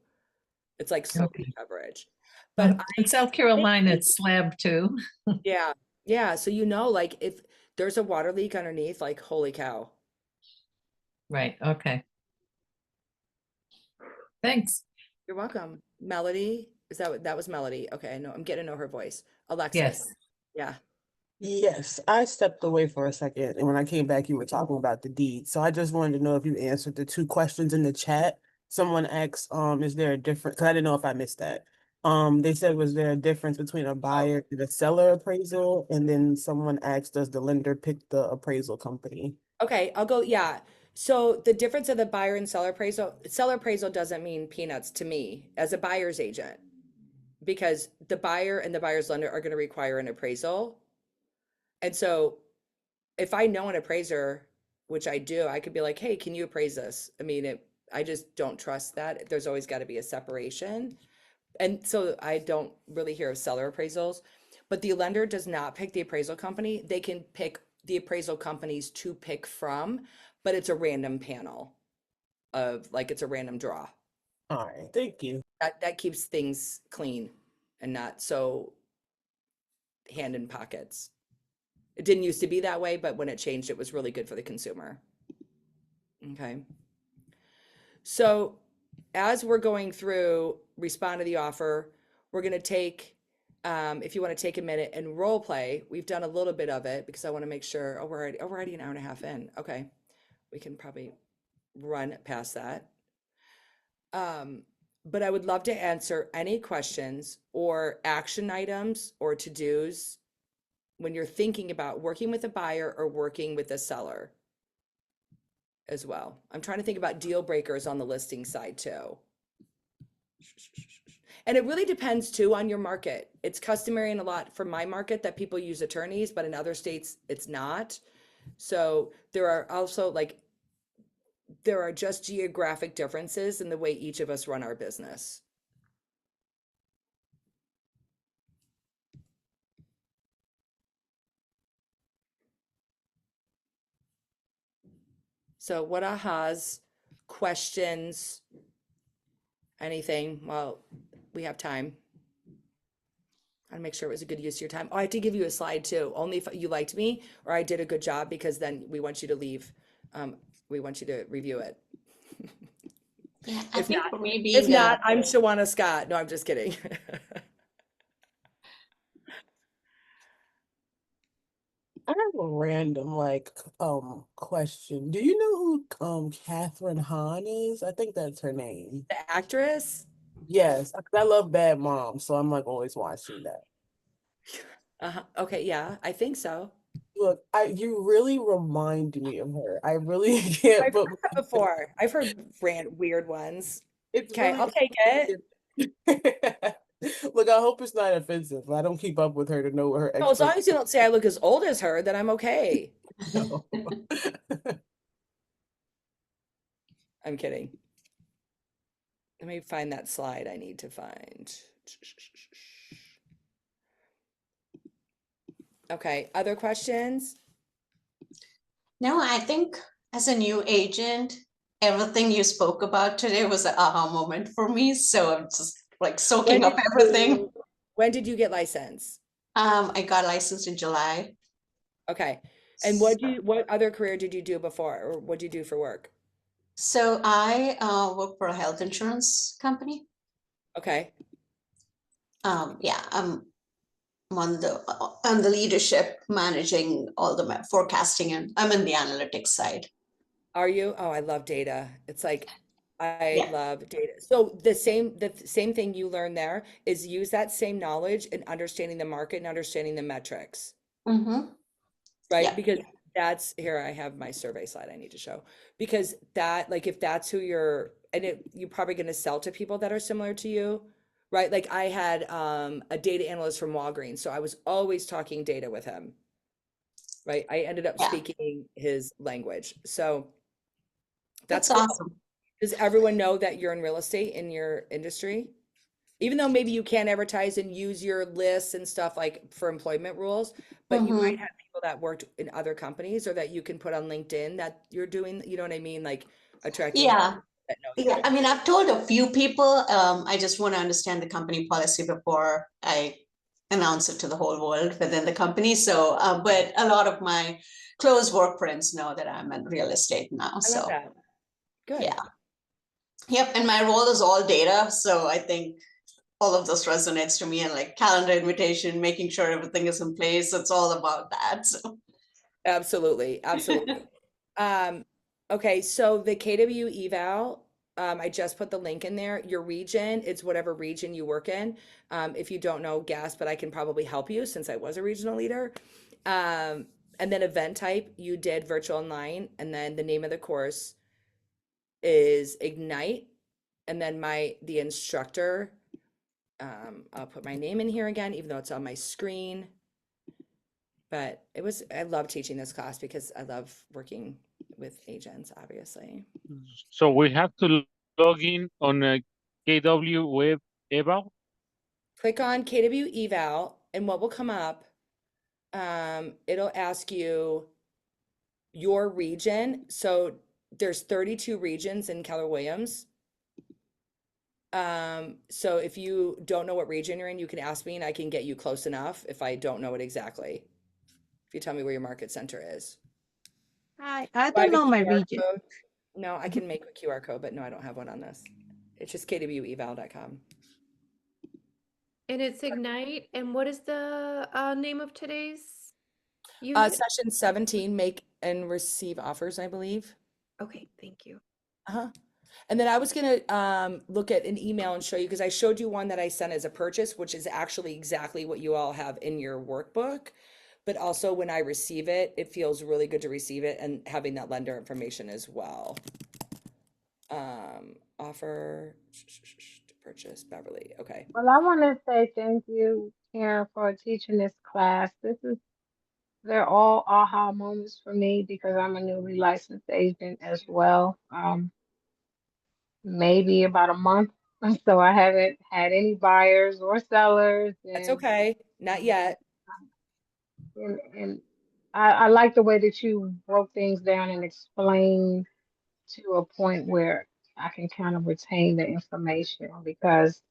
It's like SOPI coverage. But in South Carolina, it's slab too. yeah. Yeah. So like if there's a water leak underneath, like holy cow. Right. Okay. Thanks. You're welcome. Melody, that was Melody? Okay, I know. I'm getting to know her voice. Alexis. Yes. Yeah. Yes, I stepped away for a second, and when I came back, you were talking about the deed. So I just wanted to know if you answered the two questions in the chat. Someone asked, is there a difference? Because I didn't know if I missed that. They said, was there a difference between a buyer and a seller appraisal? And then someone asked, does the lender pick the appraisal company? Okay, I'll go. Yeah. So the difference of the buyer and seller appraisal doesn't mean peanuts to me as a buyer's agent, because the buyer and the buyer's lender are going to require an appraisal. And so if I know an appraiser, which I do, I could be like, hey, can you appraise this? I mean, I just don't trust that. There's always got to be a separation. And so I don't really hear of seller appraisals. but the lender does not pick the appraisal company. They can pick the appraisal companies to pick from, but it's a random panel of like, it's a random draw. All right, thank you. That keeps things clean and not so hand in pockets. It didn't used to be that way, but when it changed, it was really good for the consumer. Okay. So as we're going through respond to the offer, we're going to take, if you want to take a minute and role play, we've done a little bit of it because I want to make sure, oh, we're already an hour and a half in. Okay. We can probably run past that. But I would love to answer any questions or action items or to-dos when you're thinking about working with a buyer or working with a seller as well. I'm trying to think about deal breakers on the listing side too. And it really depends too on your market. It's customary in a lot for my market that people use attorneys, but in other states it's not. So there are also there are just geographic differences in the way each of us run our business. So what ahas, questions, anything? Well, we have time. I'd make sure it was a good use of your time. Oh, I have to give you a slide too. Only if you liked me or I did a good job, because then we want you to leave. We want you to review it. Yeah, I If think not, for me if being not, I'm Shawana Scott. No, I'm just kidding. I have a random question. Do you know who Catherine Hahn is? I think that's her name. The actress? Yes, I love Bad Mom, so I'm like always watching that. Okay, yeah, I think so. Look, you really remind me of her. I really can't I've put heard that before. I've heard weird ones. it's Okay, really I'll take it. Look, I hope it's not offensive. I don't keep up with her to know what her No, as long expert. as you don't say I look as old as her, then I'm okay. No. I'm kidding. Let me find that slide I need to find. Okay, other questions? No, I think as a new agent, everything you spoke about today was an aha moment for me. So I'm just like soaking up everything. When did you get licensed? I got licensed in July. Okay. And what other career did you do before, or what did you do for work? So I work for a health insurance company. Okay. Yeah, I'm on the leadership, managing all the forecasting, and I'm in the analytics side. Are you? Oh, I love data. It's like I Yeah. love data. So the same thing you learn there is use that same knowledge in understanding the market and understanding the metrics. Mm-hmm. Right? Yeah. Because that's here I have my survey slide I need to show. Because that, like, if that's who you're, and you're probably going to sell to people that are similar to you, right? Like I had a data analyst from Walgreens, so I was always talking data with him. Right? I ended up Yeah. speaking his language. So That's cool. awesome. Does everyone know that you're in real estate in your industry? Even though maybe you can't advertise and use your lists and stuff like for employment rules, but you might have people that worked in other companies or that you can put on LinkedIn that you're doing, you know what I mean? Like attracting Yeah. that know you. Yeah. I mean, I've told a few people, I just want to understand the company policy before I announce it to the whole world within the company. So, but a lot of my close work friends know that I'm in real estate now. I love So, that. Good. yeah. Yep. And my role is all data. So I think all of this resonates to me, and like calendar invitation, making sure everything is in place. It's all about that. So. Absolutely. Absolutely. Okay. So the KW eval, I just put the link in there. Your region, it's whatever region you work in. If you don't know gas, but I can probably help you since I was a regional leader. And then event type, you did virtual online, and then the name of the course is Ignite. And then the instructor, I'll put my name in here again, even though it's on my screen. But I love teaching this class because I love working with agents, obviously. So we have to log in on a KW web eval. Click on KW eval and what will come up, it'll ask you your region. So there's 32 regions in Keller Williams. So if you don't know what region you're in, you can ask me and I can get you close enough if I don't know it exactly. If you tell me where your market center is. I Do I don't have a know my QR region. code? No, I can make a QR code, but no, I don't have one on this. It's just kweval.com. And it's Ignite. And what is the name of today's unit? Session 17, make and receive offers, I believe. Okay, thank you. Uh-huh. And then I was gonna look at an email and show you, because I showed you one that I sent as a purchase, which is actually exactly what you all have in your workbook. But also when I receive it, it feels really good to receive it and having that lender information as well. Offer to purchase Beverly. Okay. Well, I want to say thank you, Karen, for teaching this class. They're all aha moments for me because I'm a newly licensed agent as well. Maybe about a month, so I haven't had any buyers or sellers, That's okay. Not yet. and I like the way that you broke things down and explained to a point where I can kind of retain the information because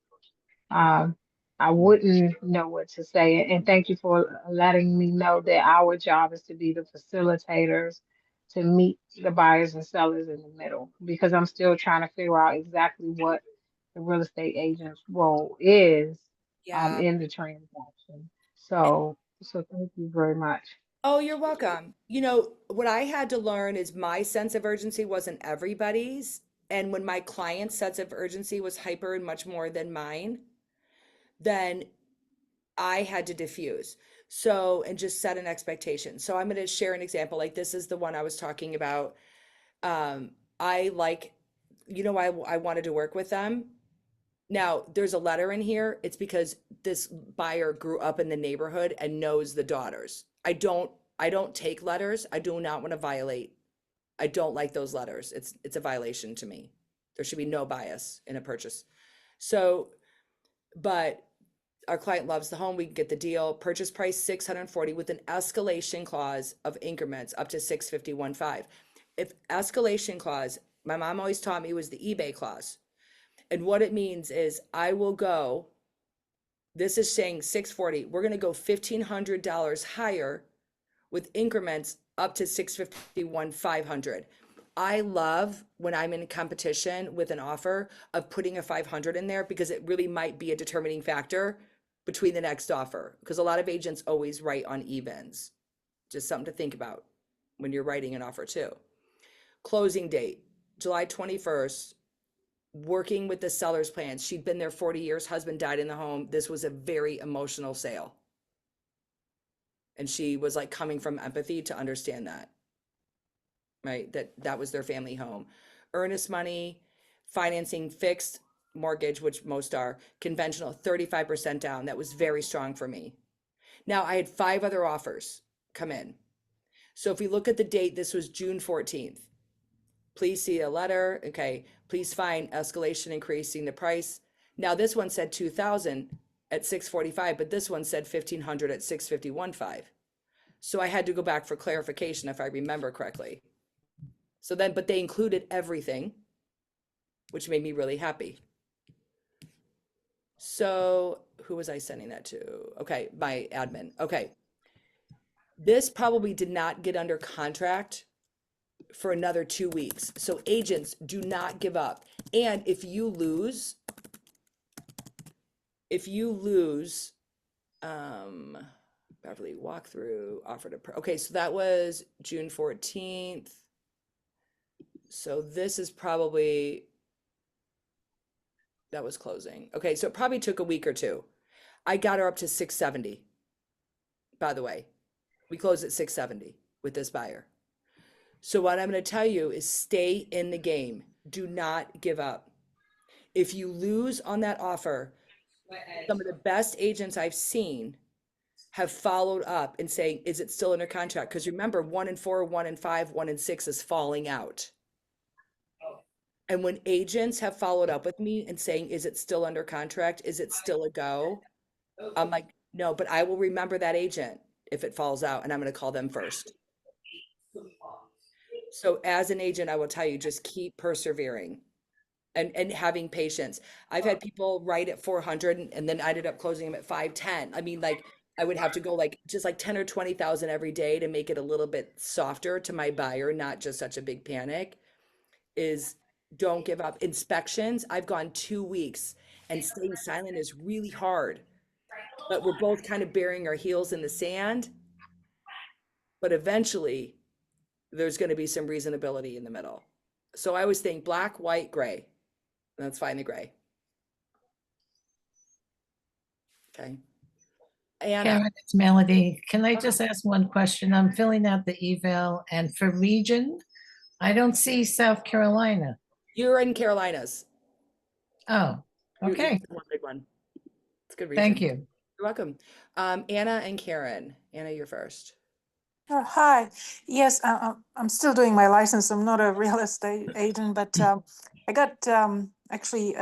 um, I wouldn't know what to say. And thank you for letting me know that our job is to be the facilitators to meet the buyers and sellers in the middle because I'm still trying to figure out exactly what the real estate agent's role is Yeah. in the transaction. So thank you very much. Oh, you're welcome. You know, what I had to learn is my sense of urgency wasn't everybody's. And when my client's sense of urgency was hyper and much more than mine, then I had to diffuse. So, and just set an expectation. So I'm going to share an example. Like this is the one I was talking about. I like, you know, I wanted to work with them. Now, there's a letter in here. It's because this buyer grew up in the neighborhood and knows the daughters. I don't take letters. I do not want to violate. I don't like those letters. It's a violation to me. There should be no bias in a purchase. So, but our client loves the home. We can get the deal. Purchase price 640 with an escalation clause of increments up to 651.5. If escalation clause, my mom always taught me was the eBay clause. And what it means is I will go, this is saying 640, we're going to go $1,500 higher with increments up to 651,500. I love when I'm in competition with an offer of putting a 500 in there because it really might be a determining factor between the next offer. Because a lot of agents always write on evens. Just something to think about when you're writing an offer too. Closing date, July 21st. Working with the seller's plans. She'd been there 40 years. Husband died in the home. This was a very emotional sale. And she was like coming from empathy to understand that, right? That was their family home. Earnest money, financing, fixed mortgage, which most are, conventional, 35% down. That was very strong for me. Now I had 5 other offers come in. So if we look at the date, this was June 14th. Please see a letter. Okay. Please find escalation increasing the price. Now this one said 2,000 at 645, but this one said 1,500 at 651.5. So I had to go back for clarification if I remember correctly. So then, but they included everything, which made me really happy. So who was I sending that to? Okay, my admin. Okay. This probably did not get under contract for another 2 weeks. So agents, do not give up. And if you lose, Beverly walkthrough offered okay, so that was June 14th. So this is probably, that was closing. Okay, so it probably took a week or two. I got her up to 670. By the way, we closed at 670 with this buyer. So what I'm going to tell you is stay in the game. Do not give up. If you lose on that offer, some of the best agents I've seen have followed up and saying, is it still under contract? Because remember, 1 in 4, 1 in 5, 1 in 6 is falling out. And when agents have followed up with me and saying, is it still under contract? Is it still a go? I'm like, No, but I will remember that agent if it falls out, and I'm going to call them first. So as an agent, I will tell you, just keep persevering and having patience. I've had people write at 400 and then I ended up closing them at 510. I mean, like I would have to go like just like 10 or 20,000 every day to make it a little bit softer to my buyer, not just such a big panic. Is don't give up. Inspections, I've gone 2 weeks and staying silent is really hard, but we're both kind of burying our heels in the sand. But eventually there's going to be some reasonability in the middle. So I always think black, white, gray. Let's find the gray. Okay. Anna. Karen, it's Melody. Can I just ask one question? I'm filling out the eval, and for region, I don't see South Carolina. You're in Carolinas. Oh, okay. One big one. It's a good region. Thank you. You're welcome. Anna and Karen. Anna, you're first. Hi. Yes, I'm still doing my license. I'm not a real estate agent, but I got actually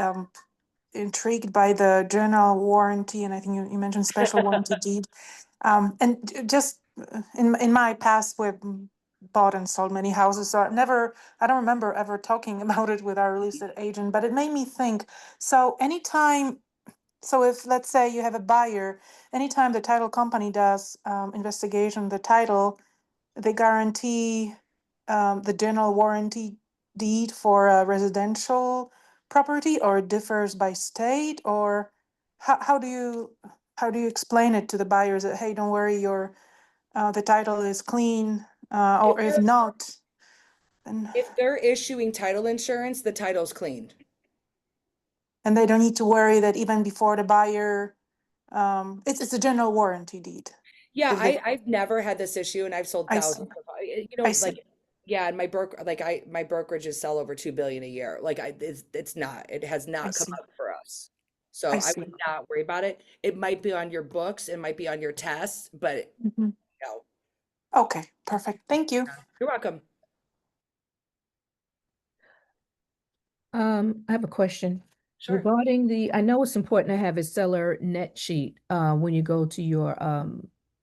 intrigued by the general warranty, and I think you mentioned special warranty deed. Just in my past, we've bought and sold many houses, so I don't remember ever talking about it with our real estate agent, but it made me think. So if let's say you have a buyer, anytime the title company does investigation, the title, they guarantee the general warranty deed for a residential property, or it differs by state, or how do you explain it to the buyers that, hey, don't worry, the title is clean, or if not, then If they're issuing title insurance, the title's cleaned. and they don't need to worry that even before the buyer, it's a general warranty deed. Yeah, If they- I've never had this issue, and I've sold I see. thousands of, I see. like, yeah, and my brokerages sell over 2 billion a year. Like it has I not come see. up for us. So I I see. would not worry about it. It might be on your books, it might be on your tests, but Mhm. no. Okay, perfect. Thank you. You're welcome. I have a question. Sure. Regarding I know it's important to have a seller net sheet when you go to your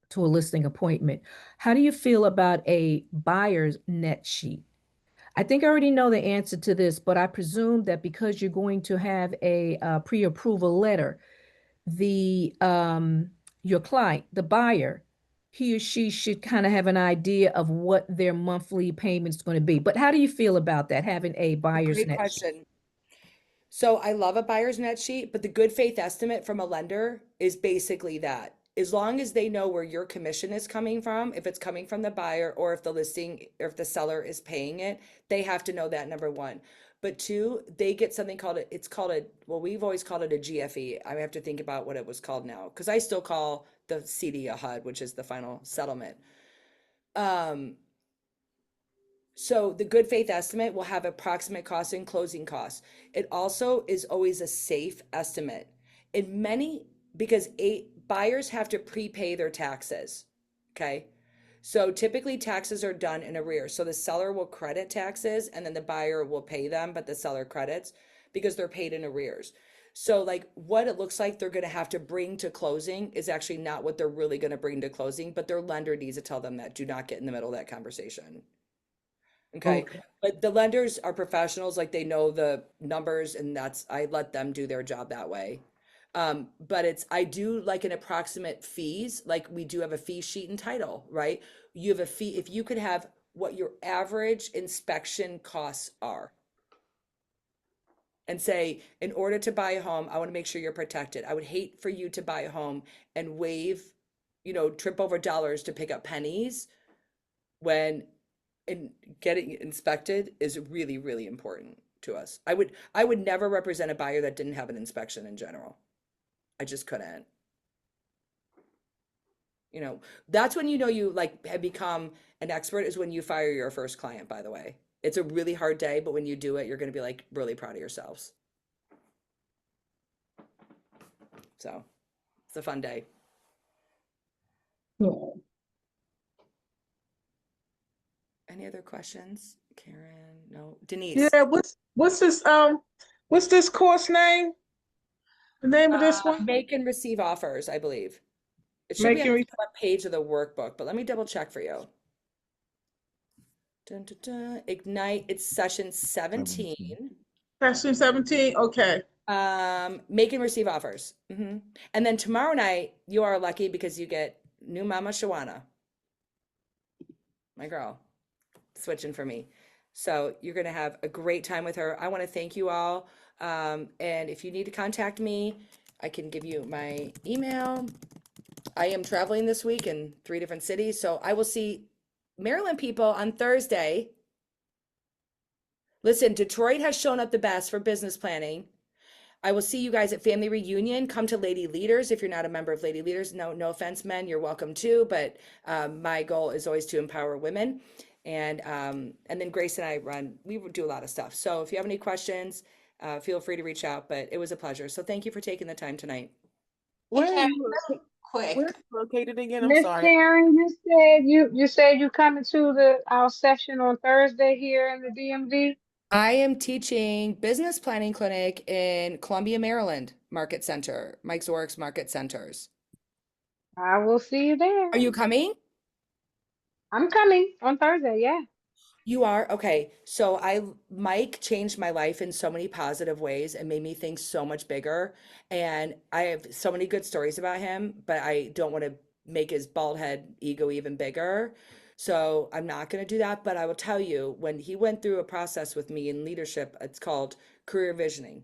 to a listing appointment. How do you feel about a buyer's net sheet? I think I already know the answer to this, but I presume that because you're going to have a pre-approval letter, the your client, the buyer, he or she should kind of have an idea of what their monthly payment is going to be. But how do you feel about that, having a buyer's Great net sheet? question. So I love a buyer's net sheet, but the good faith estimate from a lender is basically that. As long as they know where your commission is coming from, if it's coming from the buyer or if the listing or if the seller is paying it, they have to know that, number one. But two, they get something called well, we've always called it a GFE. I have to think about what it was called now, because I still call the CD a HUD, which is the final settlement. So the good faith estimate will have approximate costs and closing costs. It also is always a safe estimate. Because buyers have to prepay their taxes. Okay. So typically taxes are done in arrears. So the seller will credit taxes and then the buyer will pay them, but the seller credits because they're paid in arrears. So like what it looks like they're going to have to bring to closing is actually not what they're really going to bring to closing, but their lender needs to tell them that. Do not get in the middle of that conversation. Okay. But the lenders are professionals, like they know the numbers, and I let them do their job that way. But I do like an approximate fees, like we do have a fee sheet and title, right? You have a fee, if you could have what your average inspection costs are. And say, in order to buy a home, I want to make sure you're protected. I would hate for you to buy a home and trip over dollars to pick up pennies when getting inspected is really, really important to us. I would never represent a buyer that didn't have an inspection in general. I just couldn't. That's when you have become an expert, is when you fire your first client, by the way. It's a really hard day, but when you do it, you're going to be like really proud of yourselves. So it's a fun day. Any other questions? Karen? No. Denise? Yeah, what's this course name? The name of this one? Make and receive offers, I believe. It should be on Making the front page of the workbook, but let me double check for you. Dun, dun, dun. Ignite, it's session 17. Session 17, okay. Make and receive offers. And then tomorrow night, you are lucky because you get new Mama Shawana, my girl, switching for me. So you're going to have a great time with her. I want to thank you all. And if you need to contact me, I can give you my email. I am traveling this week in 3 different cities. So I will see Maryland people on Thursday. Listen, Detroit has shown up the best for business planning. I will see you guys at Family Reunion. Come to Lady Leaders if you're not a member of Lady Leaders. No offense, men, you're welcome too. But my goal is always to empower women. And then Grace and I we do a lot of stuff. So if you have any questions, feel free to reach out. But it was a pleasure. So thank you for taking the time tonight. Hey, Where are Karen, you real quick. where are you located again? I'm Miss sorry. Karen, you said you coming to our session on Thursday here in the DMV? I am teaching business planning clinic in Columbia, Maryland, Market Center, Mike's Works Market Centers. I will see you there. Are you coming? I'm coming on Thursday, yeah. You are? Okay. So Mike changed my life in so many positive ways and made me think so much bigger. And I have so many good stories about him, but I don't want to make his bald head ego even bigger. So I'm not going to do that. But I will tell you, when he went through a process with me in leadership, it's called career visioning.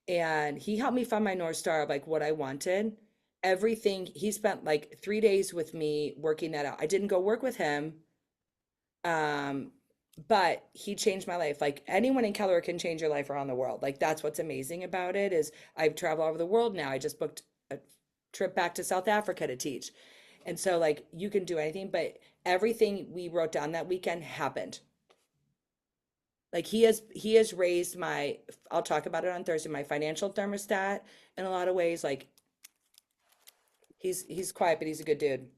And he helped me find my North Star of like what I wanted. Everything, he spent like 3 days with me working that out. I didn't go work with him. But he changed my life. Like anyone in Keller can change your life around the world. Like that's what's amazing about it is I've traveled all over the world now. I just booked a trip back to South Africa to teach. And so like you can do anything, but everything we wrote down that weekend happened. Like he has raised my, I'll talk about it on Thursday, my financial thermostat in a lot of ways. Like he's quiet, but he's a good dude.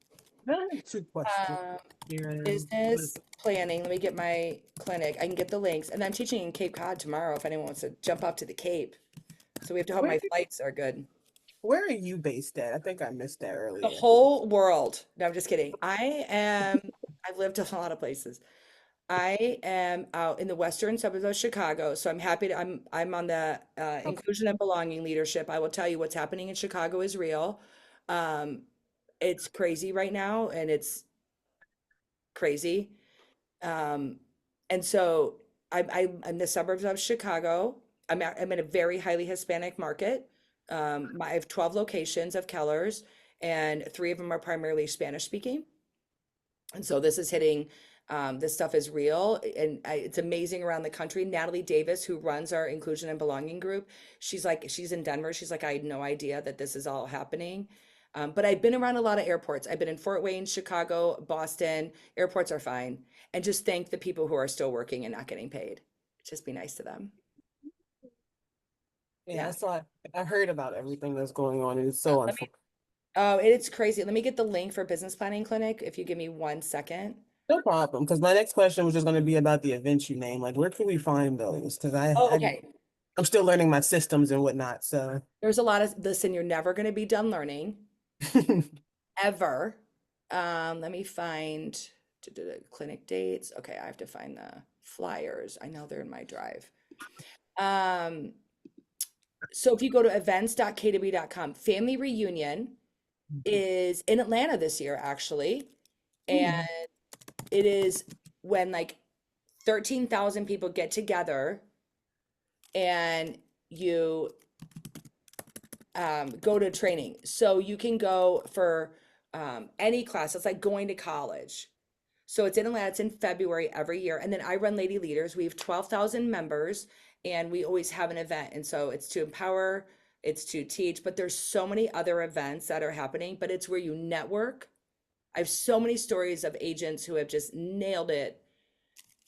I have 2 questions. Business planning. Let me get my clinic. I can get the links. And I'm teaching in Cape Cod tomorrow if anyone wants to jump up to the Cape. So we have to hope my flights are good. Where are you based at? I think I missed that The earlier. whole world. No, I'm just kidding. I've lived in a lot of places. I am out in the western suburbs of Chicago. So I'm happy to, I'm on the inclusion and belonging leadership. I will tell you what's happening in Chicago is real. It's crazy right now and it's crazy. And so I'm in the suburbs of Chicago. I'm in a very highly Hispanic market. I have 12 locations of Kellers, and 3 of them are primarily Spanish speaking. And so this is hitting, this stuff is real, and it's amazing around the country. Natalie Davis, who runs our inclusion and belonging group, she's in Denver. She's like, I had no idea that this is all happening. But I've been around a lot of airports. I've been in Fort Wayne, Chicago, Boston. Airports are fine. And just thank the people who are still working and not getting paid. Just be nice to them. Yeah, I heard about everything that's going on, and it's so unfortunate. Oh, it's crazy. Let me get the link for business planning clinic if you give me 1 second. No problem, because my next question was just going to be about the events you name. Like, where can we find those? Because okay. I'm still learning my systems and whatnot. So There's a lot of, listen, you're never going to be done learning. Ever. Let me find clinic dates. Okay, I have to find the flyers. I know they're in my drive. So if you go to events.kw.com, Family Reunion is in Atlanta this year, actually. And it is when like 13,000 people get together and you go to training. So you can go for any class. It's like going to college. So it's in Atlanta. It's in February every year. And then I run Lady Leaders. We have 12,000 members and we always have an event. And so it's to empower, it's to teach, but there's so many other events that are happening, but it's where you network. I have so many stories of agents who have just nailed it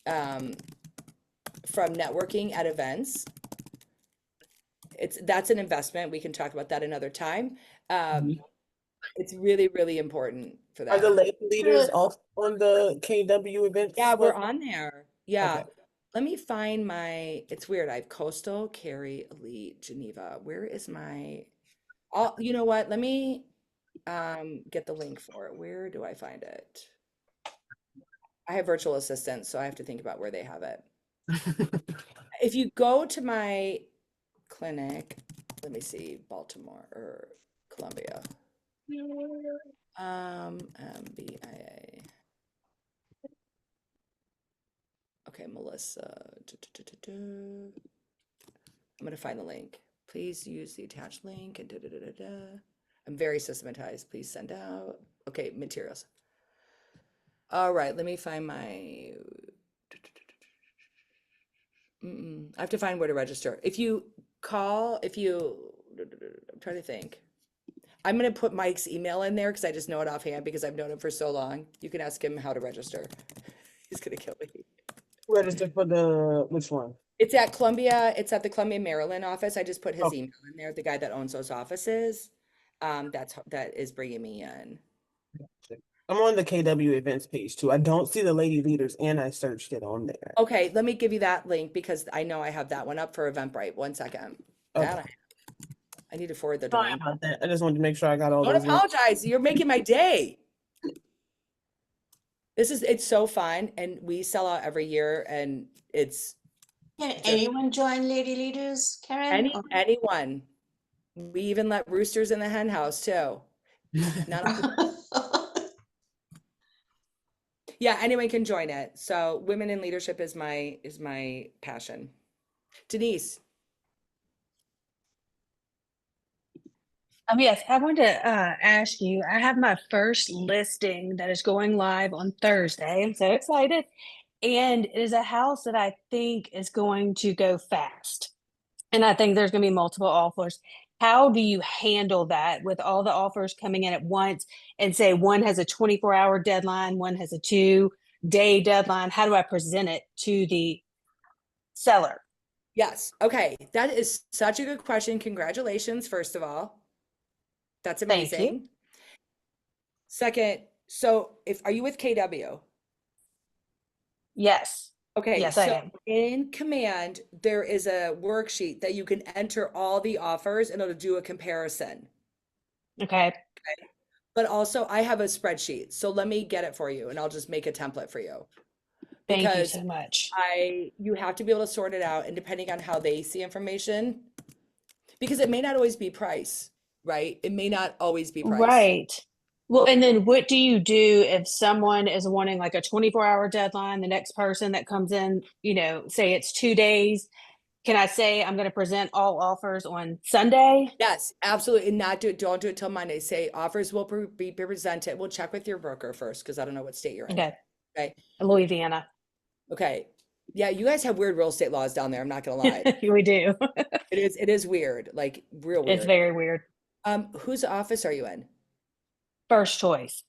from networking at events. That's an investment. We can talk about that another time. It's really, really important for that. Are the Lady Leaders off on the KW events? Yeah, we're on there. Yeah. Okay. Let me find it's weird. I have Coastal, Cary, Elite, Geneva. Where is you know what? Let me get the link for it. Where do I find it? I have virtual assistants, so I have to think about where they have it. If you go to my clinic, let me see, Baltimore or Columbia. MBIA. Okay, Melissa. I'm gonna find the link. Please use the attached link and I'm very systematized. Please send out. Okay, materials. All right, let me find my. I have to find where to register. If you call, I'm trying to think. I'm gonna put Mike's email in there because I just know it offhand because I've known him for so long. You can ask him how to register. He's gonna kill me. Register for which one? It's at Columbia. It's at the Columbia, Maryland office. I just put his Oh. email in there. The guy that owns those offices. That is bringing me in. I'm on the KW events page too. I don't see the lady leaders, and I searched it on there. Okay, let me give you that link because I know I have that one up for Eventbrite. 1 second. Okay. I need to forward the Sorry domain. about that. I just wanted to make sure I got all Don't those links. apologize. You're making my day. It's so fun, and we sell out every year, and it's Can just anyone join Lady Leaders, Karen? anyone. We even let roosters in the hen house too. Yeah, anyone can join it. So women in leadership is my passion. Denise. Yes, I wanted to ask you. I have my first listing that is going live on Thursday. I'm so excited. And it is a house that I think is going to go fast. And I think there's going to be multiple offers. How do you handle that with all the offers coming in at once and say one has a 24-hour deadline, one has a 2-day deadline? How do I present it to the seller? Yes. Okay. That is such a good question. Congratulations, first of all. That's Thank you. amazing. Second, so are you with KW? Yes. Okay, Yes, I so am. in Command, there is a worksheet that you can enter all the offers and it'll do a comparison. Okay. But also I have a spreadsheet. So let me get it for you and I'll just make a template for you. Thank you Because so much. you have to be able to sort it out and depending on how they see information, because it may not always be price, right? It may not always be price. Right. Well, and then what do you do if someone is wanting like a 24-hour deadline, the next person that comes in, say it's 2 days, can I say I'm going to present all offers on Sunday? Yes, absolutely. And don't do it till Monday. Say offers will be presented. We'll check with your broker first because I don't know what state you're in. Okay. Okay. Louisiana. Okay. Yeah, you guys have weird real estate laws down there. I'm not gonna lie. We do. It is weird, like real weird. It's very weird. Whose office are you in? First choice.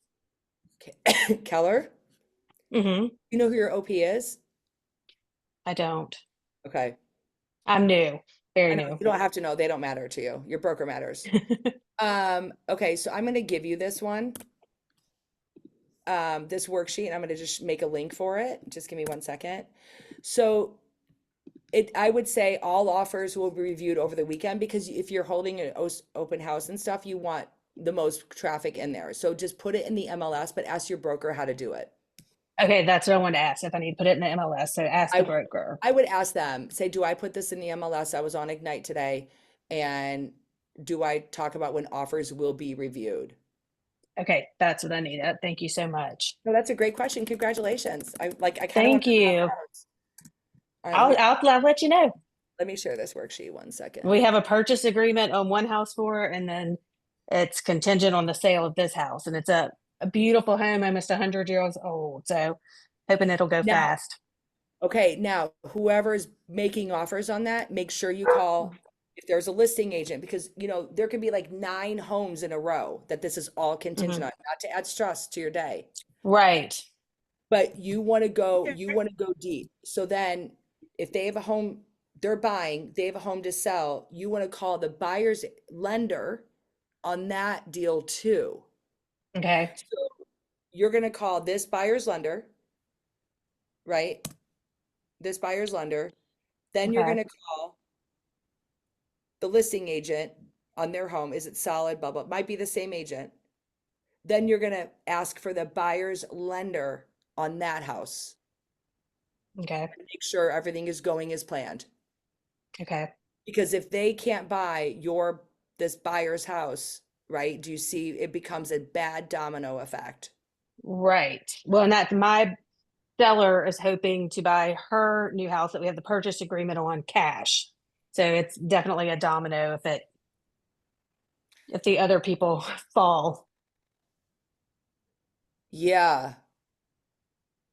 Okay. Keller? Mm-hmm. You know who your OP is? I don't. Okay. I'm new. Very new. You don't have to know. They don't matter to you. Your broker matters. Okay, so I'm gonna give you this one. This worksheet. I'm gonna just make a link for it. Just give me 1 second. So I would say all offers will be reviewed over the weekend because if you're holding an open house and stuff, you want the most traffic in there. So just put it in the MLS, but ask your broker how to do it. Okay, that's what I wanted to ask, if I need to put it in the MLS. So ask the broker. I would ask them, say, do I put this in the MLS? I was on Ignite today. And do I talk about when offers will be reviewed? Okay, that's what I need. Thank you so much. No, that's a great question. Congratulations. I kind of Thank you. All right, I'll let you know. let me share this worksheet 1 second. We have a purchase agreement on one house for it, and then it's contingent on the sale of this house. And it's a beautiful home, almost 100 years old. So hoping it'll go fast. Okay, now whoever's making offers on that, make sure you call if there's a listing agent because there could be like 9 homes in a row that this is all contingent on, not to add stress to your day. Right. But you want to go deep. So then if they have a home they're buying, they have a home to sell, you want to call the buyer's lender on that deal too. Okay. So you're going to call this buyer's lender, right? This buyer's lender. Then you're going to call the listing agent on their home. Is it solid? Blah, blah. Might be the same agent. then you're gonna ask for the buyer's lender on that house. Okay. Make sure everything is going as planned. Okay. Because if they can't buy this buyer's house, right? Do you see it becomes a bad domino effect? Right. Well, and that's my seller is hoping to buy her new house that we have the purchase agreement on cash. So it's definitely a domino if the other people fall. Yeah.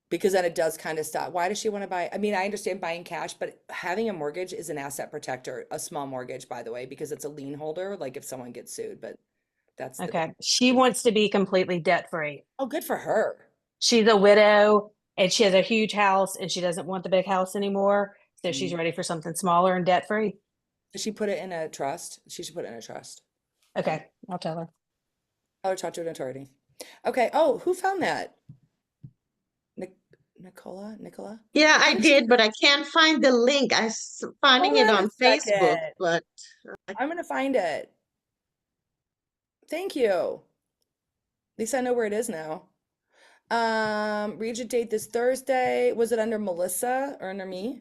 Because then it does kind of stop. Why does she want to buy? I mean, I understand buying cash, but having a mortgage is an asset protector, a small mortgage, by the way, because it's a lien holder, like if someone gets sued, but that's the Okay. She wants to be completely debt free. Oh, good for her. She's a widow and she has a huge house and she doesn't want the big house anymore. So she's ready for something smaller and debt free. Does she put it in a trust? She should put it in a trust. Okay. I'll tell her. I'll talk to an attorney. Okay. Oh, who found that? Nicola? Yeah, I did, but I can't find the link. Finding it Hold on on a Facebook, second. but I'm gonna find it. Thank you. At least I know where it is now. Regent date this Thursday. Was it under Melissa or under me?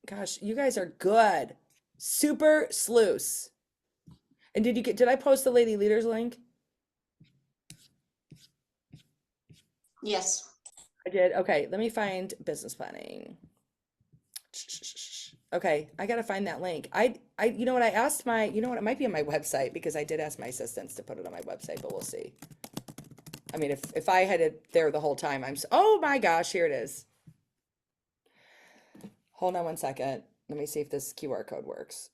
Gosh, you guys are good. Super sleuths. And did I post the Lady Leaders link? Yes. I did. Okay, let me find business planning. Okay, I gotta find that link. You know what, I asked you know what, it might be on my website because I did ask my assistants to put it on my website, but we'll see. I mean, if I had it there the whole time, oh my gosh, here it is. Hold on one second. Let me see if this QR code works.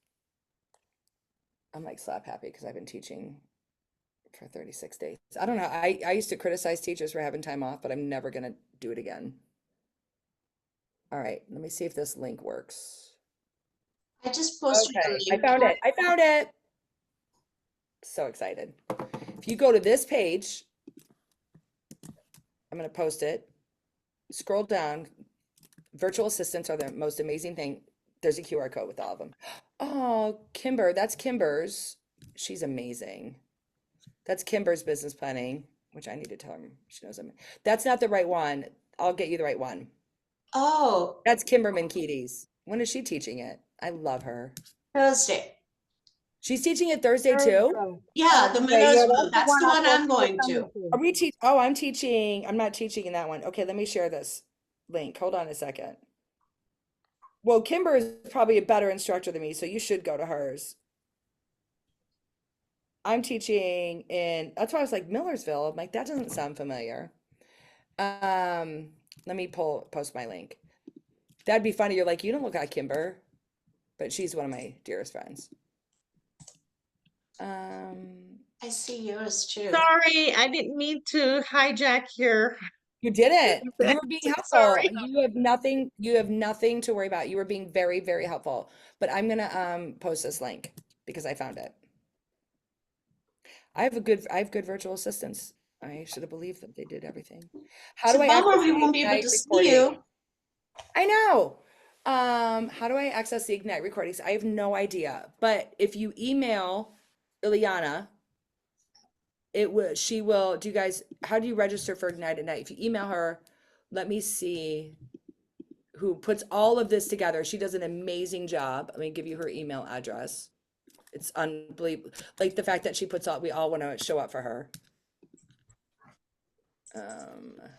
I'm like slap happy because I've been teaching for 36 days. I don't know. I used to criticize teachers for having time off, but I'm never gonna do it again. All right, let me see if this link works. I just posted Okay, the link. I found it. I found it. So excited. If you go to this page, I'm going to post it. Scroll down. Virtual assistants are the most amazing thing. There's a QR code with all of them. Oh, Kimber. That's Kimber's. She's amazing. That's Kimber's business planning, which I need to tell her. She knows I'm. That's not the right one. I'll get you the right one. Oh. That's Kimber Mankiedes. When is she teaching it? I love her. Thursday. She's teaching it Thursday too? Yeah, the Thursday, Miller's yeah, one. That's the one I'm going to. Are we oh, I'm teaching. I'm not teaching in that one. Okay, let me share this link. Hold on a second. Well, Kimber is probably a better instructor than me, so you should go to hers. I'm teaching that's why I was like Millersville. I'm like, that doesn't sound familiar. Let me post my link. That'd be funny. You're like, you don't look like Kimber, but she's one of my dearest friends. I see yours too. sorry, I didn't mean to hijack your. You didn't. You were being helpful. Sorry. You have nothing to worry about. You were being very, very helpful. But I'm gonna post this link because I found it. I have good virtual assistants. I should have believed that they did everything. How do I access we the won't be able Ignite to see recording? you. I know. How do I access the Ignite recordings? I have no idea. But if you email Ileana, she will, do you guys, how do you register for Ignite at Night? If you email her, let me see who puts all of this together. She does an amazing job. Let me give you her email address. It's unbelievable. Like the fact that she puts we all want to show up for her.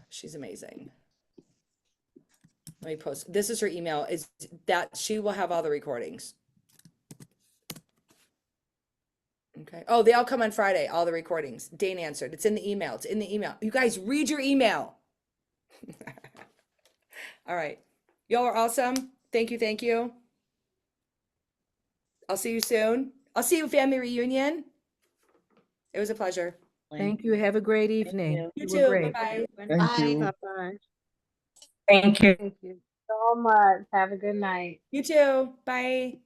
She's amazing. Let me post. This is her email. Is that she will have all the recordings. Okay. Oh, they all come on Friday, all the recordings. Dane answered. It's in the email. It's in the email. You guys read your email. All right. Y'all are awesome. Thank you. Thank you. I'll see you soon. I'll see you family reunion. It was a pleasure. Thank you. Have a great evening. You were too. great. Bye-bye. Thank you. Bye-bye. Thank you. Thank you so much. Have a good night. You too. Bye.